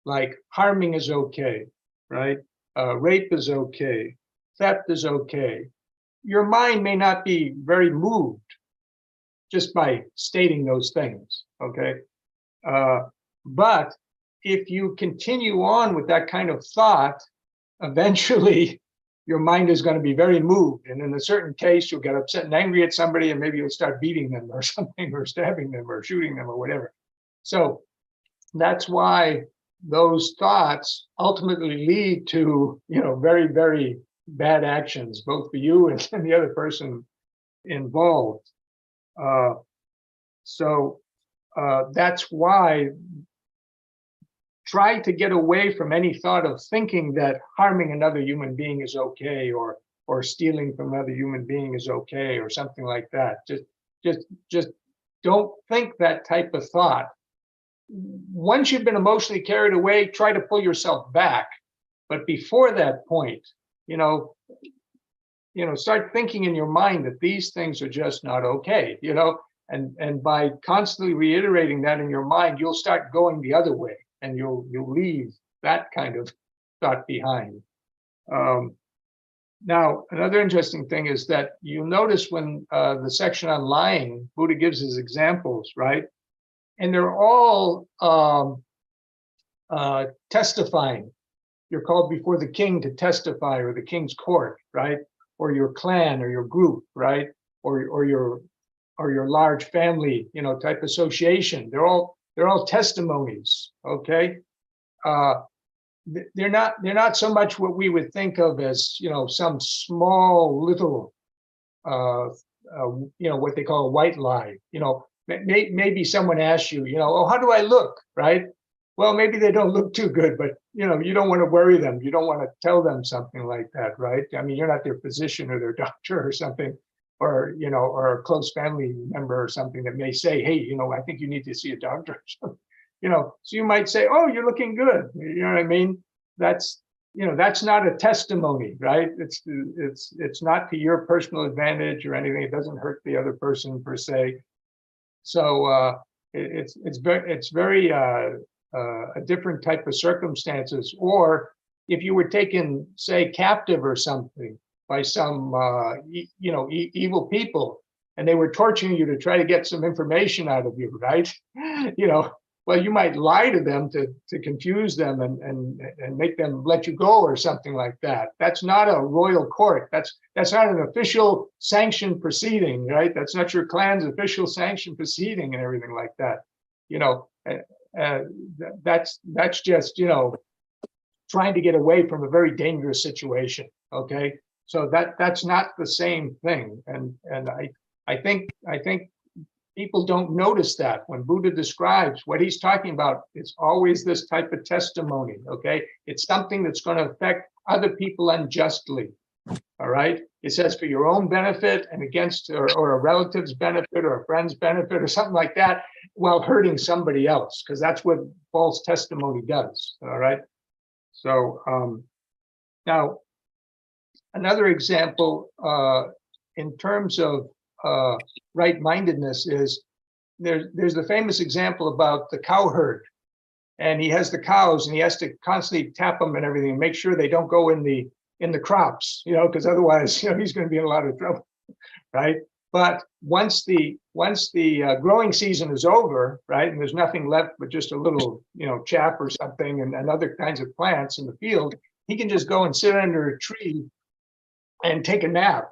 Like harming is okay, right? Rape is okay. Theft is okay. Your mind may not be very moved just by stating those things, okay? But if you continue on with that kind of thought, eventually your mind is going to be very moved. And in a certain case, you'll get upset and angry at somebody, and maybe you'll start beating them or something, or stabbing them or shooting them or whatever. So that's why those thoughts ultimately lead to, very, very bad actions, both for you and the other person involved. So that's why try to get away from any thought of thinking that harming another human being is okay, or stealing from another human being is okay, or something like that. Just don't think that type of thought. Once you've been emotionally carried away, try to pull yourself back. But before that point, start thinking in your mind that these things are just not okay, and by constantly reiterating that in your mind, you'll start going the other way, and you'll leave that kind of thought behind. Now, another interesting thing is that you notice when the section on lying, Buddha gives his examples, right? And they're all testifying. You're called before the king to testify, or the king's court, right? Or your clan, or your group, right? Or your large family, type association. They're all testimonies, okay? They're not so much what we would think of as, some small little, what they call a white lie. Maybe someone asks you, oh, how do I look, right? Well, maybe they don't look too good, but you don't want to worry them. You don't want to tell them something like that, right? I mean, you're not their physician or their doctor or something, or a close family member or something that may say, hey, I think you need to see a doctor or something. So you might say, oh, you're looking good. You know what I mean? That's not a testimony, right? It's not to your personal advantage or anything. It doesn't hurt the other person per se. So it's very a different type of circumstances. Or if you were taken, say, captive or something by some evil people, and they were torturing you to try to get some information out of you, right? Well, you might lie to them to confuse them and make them let you go or something like that. That's not a royal court. That's not an official sanctioned proceeding, right? That's not your clan's official sanctioned proceeding and everything like that. That's just trying to get away from a very dangerous situation. Okay, so that's not the same thing, and I think people don't notice that when Buddha describes what he's talking about. It's always this type of testimony. Okay, it's something that's going to affect other people unjustly. All right. It says for your own benefit and against or a relative's benefit or a friend's benefit or something like that while hurting somebody else, because that's what false testimony does. All right. So now another example in terms of right-mindedness is there's the famous example about the cow herd. And he has the cows and he has to constantly tap them and everything and make sure they don't go in the crops, because otherwise, he's going to be in a lot of trouble, right? But once the growing season is over, right, and there's nothing left but just a little, chaff or something and other kinds of plants in the field, he can just go and sit under a tree and take a nap.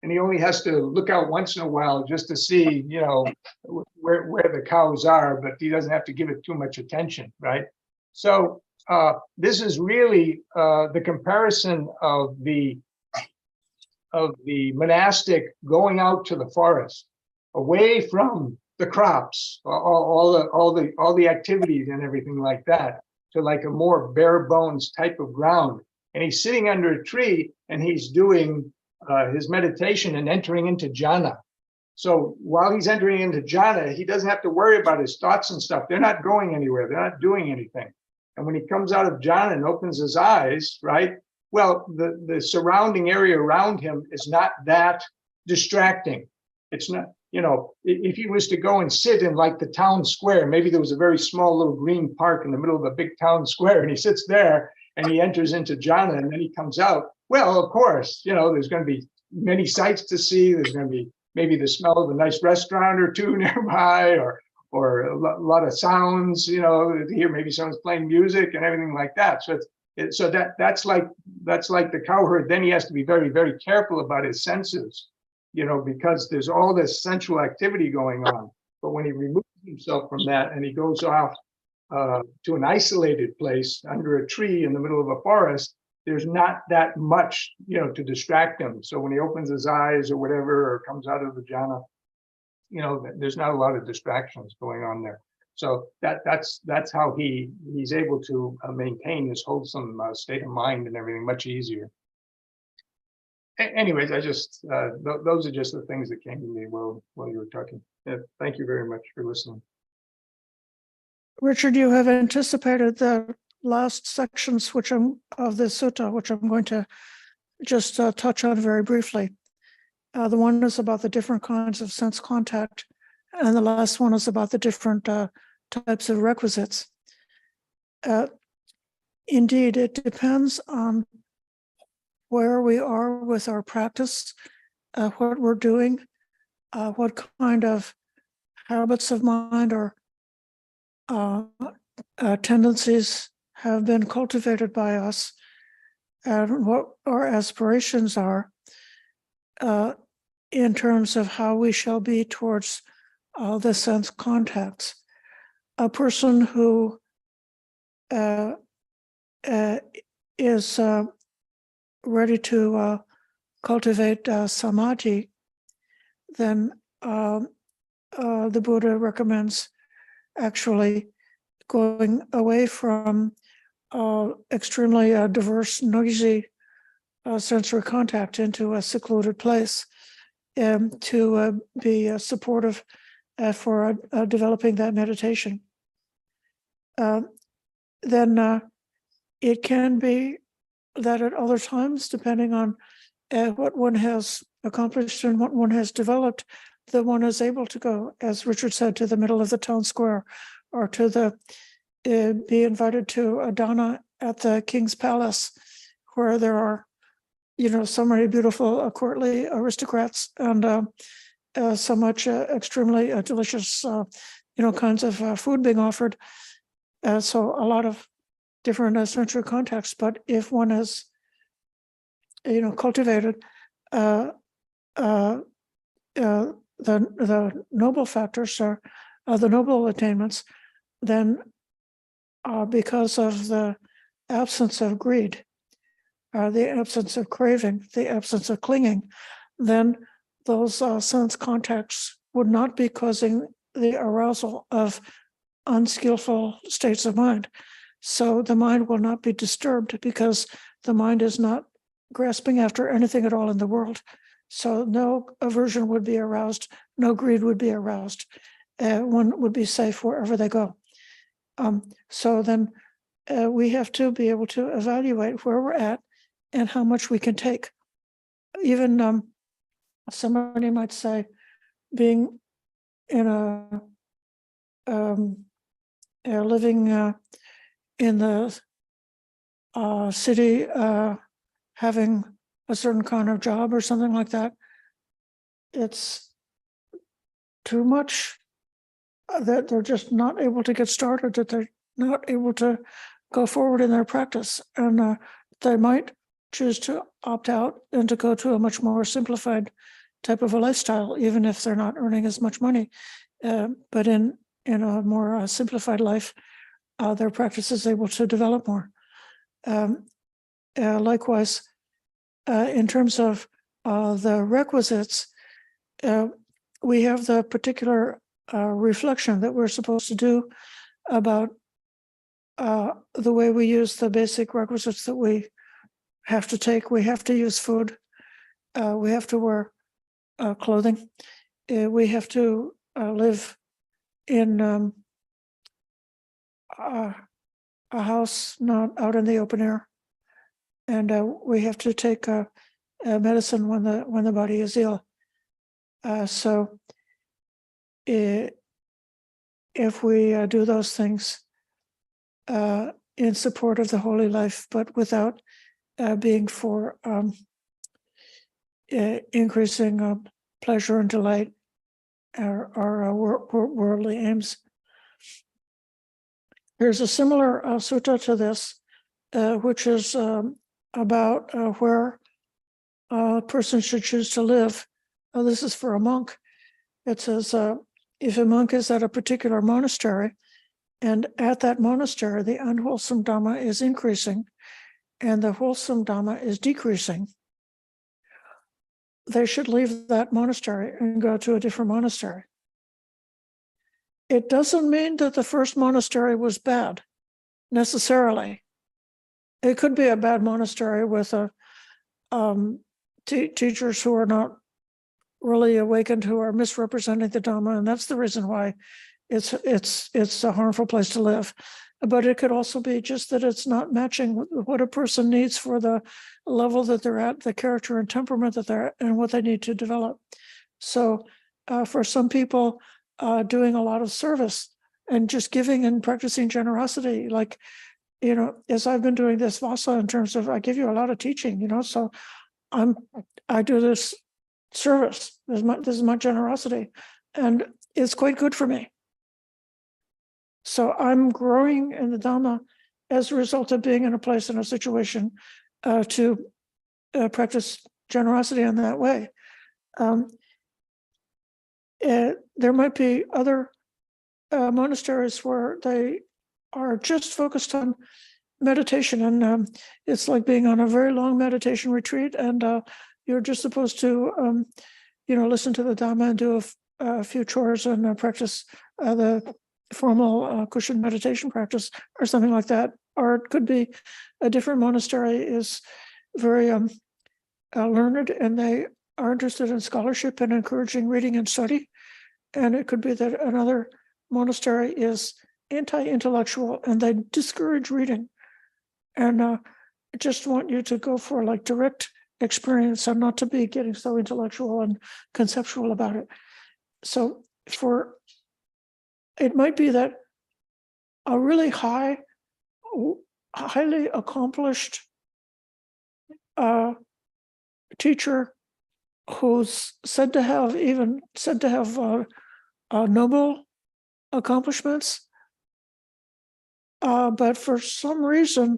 And he only has to look out once in a while just to see, where the cows are, but he doesn't have to give it too much attention, right? So this is really the comparison of the monastic going out to the forest, away from the crops, all the activities and everything like that, to like a more bare bones type of ground. And he's sitting under a tree and he's doing his meditation and entering into jhana. So while he's entering into jhana, he doesn't have to worry about his thoughts and stuff. They're not going anywhere. They're not doing anything. And when he comes out of jhana and opens his eyes, right? Well, the surrounding area around him is not that distracting. It's not, if he was to go and sit in like the town square, maybe there was a very small little green park in the middle of a big town square, and he sits there and he enters into jhana and then he comes out. Well, of course, there's going to be many sights to see. There's going to be maybe the smell of a nice restaurant or two nearby, or a lot of sounds, to hear maybe someone's playing music and everything like that. So that's like the cowherd. Then he has to be very, very careful about his senses, because there's all this sensual activity going on. But when he removes himself from that and he goes off to an isolated place under a tree in the middle of a forest, there's not that much, to distract him. So when he opens his eyes or whatever, or comes out of the jhana, there's not a lot of distractions going on there. So that's how he's able to maintain his wholesome state of mind and everything much easier. Anyways, I just those are just the things that came to me while you were talking. Thank you very much for listening. Richard, you have anticipated the last sections of the sutta, which I'm going to just touch on very briefly. The one is about the different kinds of sense contact, and the last one is about the different types of requisites. Indeed, it depends on where we are with our practice, what we're doing, what kind of habits of mind or tendencies have been cultivated by us, and what our aspirations are in terms of how we shall be towards the sense contacts. A person who is ready to cultivate samadhi, then the Buddha recommends actually going away from extremely diverse, noisy sensory contact into a secluded place to be supportive for developing that meditation. Then it can be that at other times, depending on what one has accomplished and what one has developed, that one is able to go, as Richard said, to the middle of the town square, or to be invited to a dana at the king's palace, where there are, so many beautiful courtly aristocrats and so much extremely delicious, kinds of food being offered. So a lot of different sensory contacts. But if one is, cultivated the noble factors or the noble attainments, then because of the absence of greed, the absence of craving, the absence of clinging, then those sense contacts would not be causing the arousal of unskillful states of mind. So the mind will not be disturbed because the mind is not grasping after anything at all in the world. So no aversion would be aroused, no greed would be aroused. One would be safe wherever they go. So then we have to be able to evaluate where we're at and how much we can take. Even somebody might say, being in living in the city, having a certain kind of job or something like that, it's too much that they're just not able to get started, that they're not able to go forward in their practice. And they might choose to opt out and to go to a much more simplified type of a lifestyle, even if they're not earning as much money. But in a more simplified life, their practice is able to develop more. Likewise, in terms of the requisites, we have the particular reflection that we're supposed to do about the way we use the basic requisites that we have to take. We have to use food. We have to wear clothing. We have to live in a house, not out in the open air. And we have to take medicine when the body is ill. So if we do those things in support of the holy life, but without being for increasing pleasure and delight, our worldly aims. There's a similar sutta to this, which is about where a person should choose to live. This is for a monk. It says, if a monk is at a particular monastery, and at that monastery, the unwholesome Dhamma is increasing, and the wholesome Dhamma is decreasing, they should leave that monastery and go to a different monastery. It doesn't mean that the first monastery was bad, necessarily. It could be a bad monastery with teachers who are not really awakened, who are misrepresenting the Dhamma, and that's the reason why it's a harmful place to live. But it could also be just that it's not matching what a person needs for the level that they're at, the character and temperament that they're at, and what they need to develop. So for some people, doing a lot of service and just giving and practicing generosity, like, as I've been doing this Vasa, in terms of, I give you a lot of teaching, so I do this service. This is my generosity, and it's quite good for me. So I'm growing in the Dhamma as a result of being in a place, in a situation, to practice generosity in that way. There might be other monasteries where they are just focused on meditation, and it's like being on a very long meditation retreat, and you're just supposed to, listen to the Dhamma and do a few chores and practice the formal cushion meditation practice or something like that. Or it could be a different monastery is very learned, and they are interested in scholarship and encouraging reading and study. And it could be that another monastery is anti-intellectual and they discourage reading and just want you to go for like direct experience and not to be getting so intellectual and conceptual about it. So it might be that a really highly accomplished teacher who's said to have noble accomplishments, but for some reason,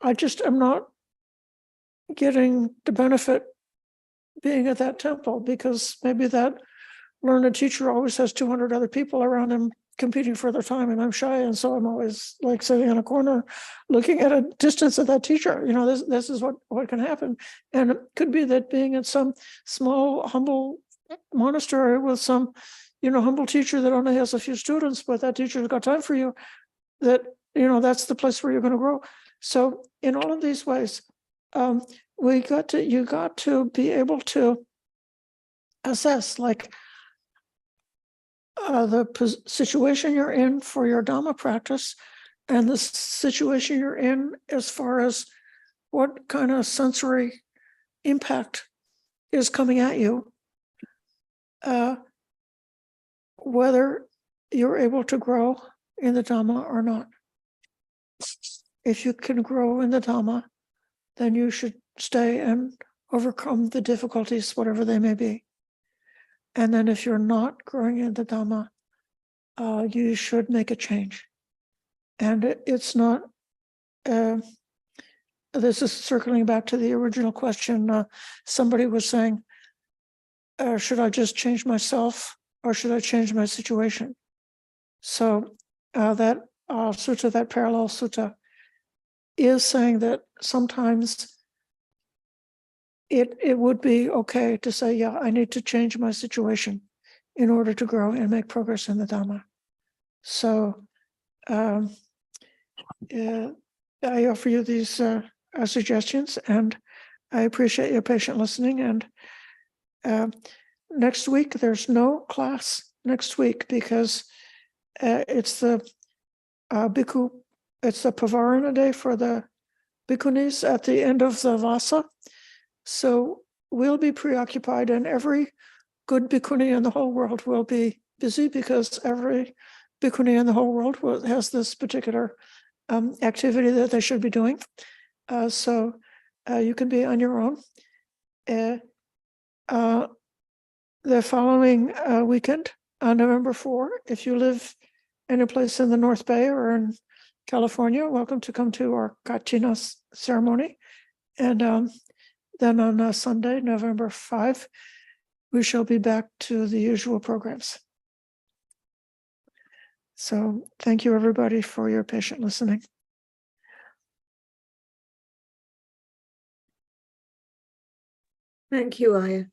I just am not getting the benefit being at that temple, because maybe that learned teacher always has 200 other people around him competing for their time, and I'm shy, and so I'm always like sitting in a corner looking at a distance at that teacher. This is what can happen. And it could be that being at some small humble monastery with some humble teacher that only has a few students, but that teacher's got time for you, that that's the place where you're going to grow. So in all of these ways, you got to be able to assess, like, the situation you're in for your Dhamma practice and the situation you're in as far as what kind of sensory impact is coming at you, whether you're able to grow in the Dhamma or not. If you can grow in the Dhamma, then you should stay and overcome the difficulties, whatever they may be. And then if you're not growing in the Dhamma, you should make a change. And it's not, this is circling back to the original question. Somebody was saying, should I just change myself or should I change my situation? So that sutta, that parallel sutta, is saying that sometimes it would be okay to say, yeah, I need to change my situation in order to grow and make progress in the Dhamma. So I offer you these suggestions, and I appreciate your patient listening. And next week, there's no class next week because it's the bhikkhu, it's the Pavarana day for the bhikkhunis at the end of the Vasa. So we'll be preoccupied, and every good bhikkhuni in the whole world will be busy because every bhikkhuni in the whole world has this particular activity that they should be doing. So you can be on your own. The following weekend, on November 4, if you live any place in the North Bay or in California, welcome to come to our Katina ceremony. And then on Sunday, November 5, we shall be back to the usual programs. So thank you, everybody, for your patient listening. Thank you, Ayya.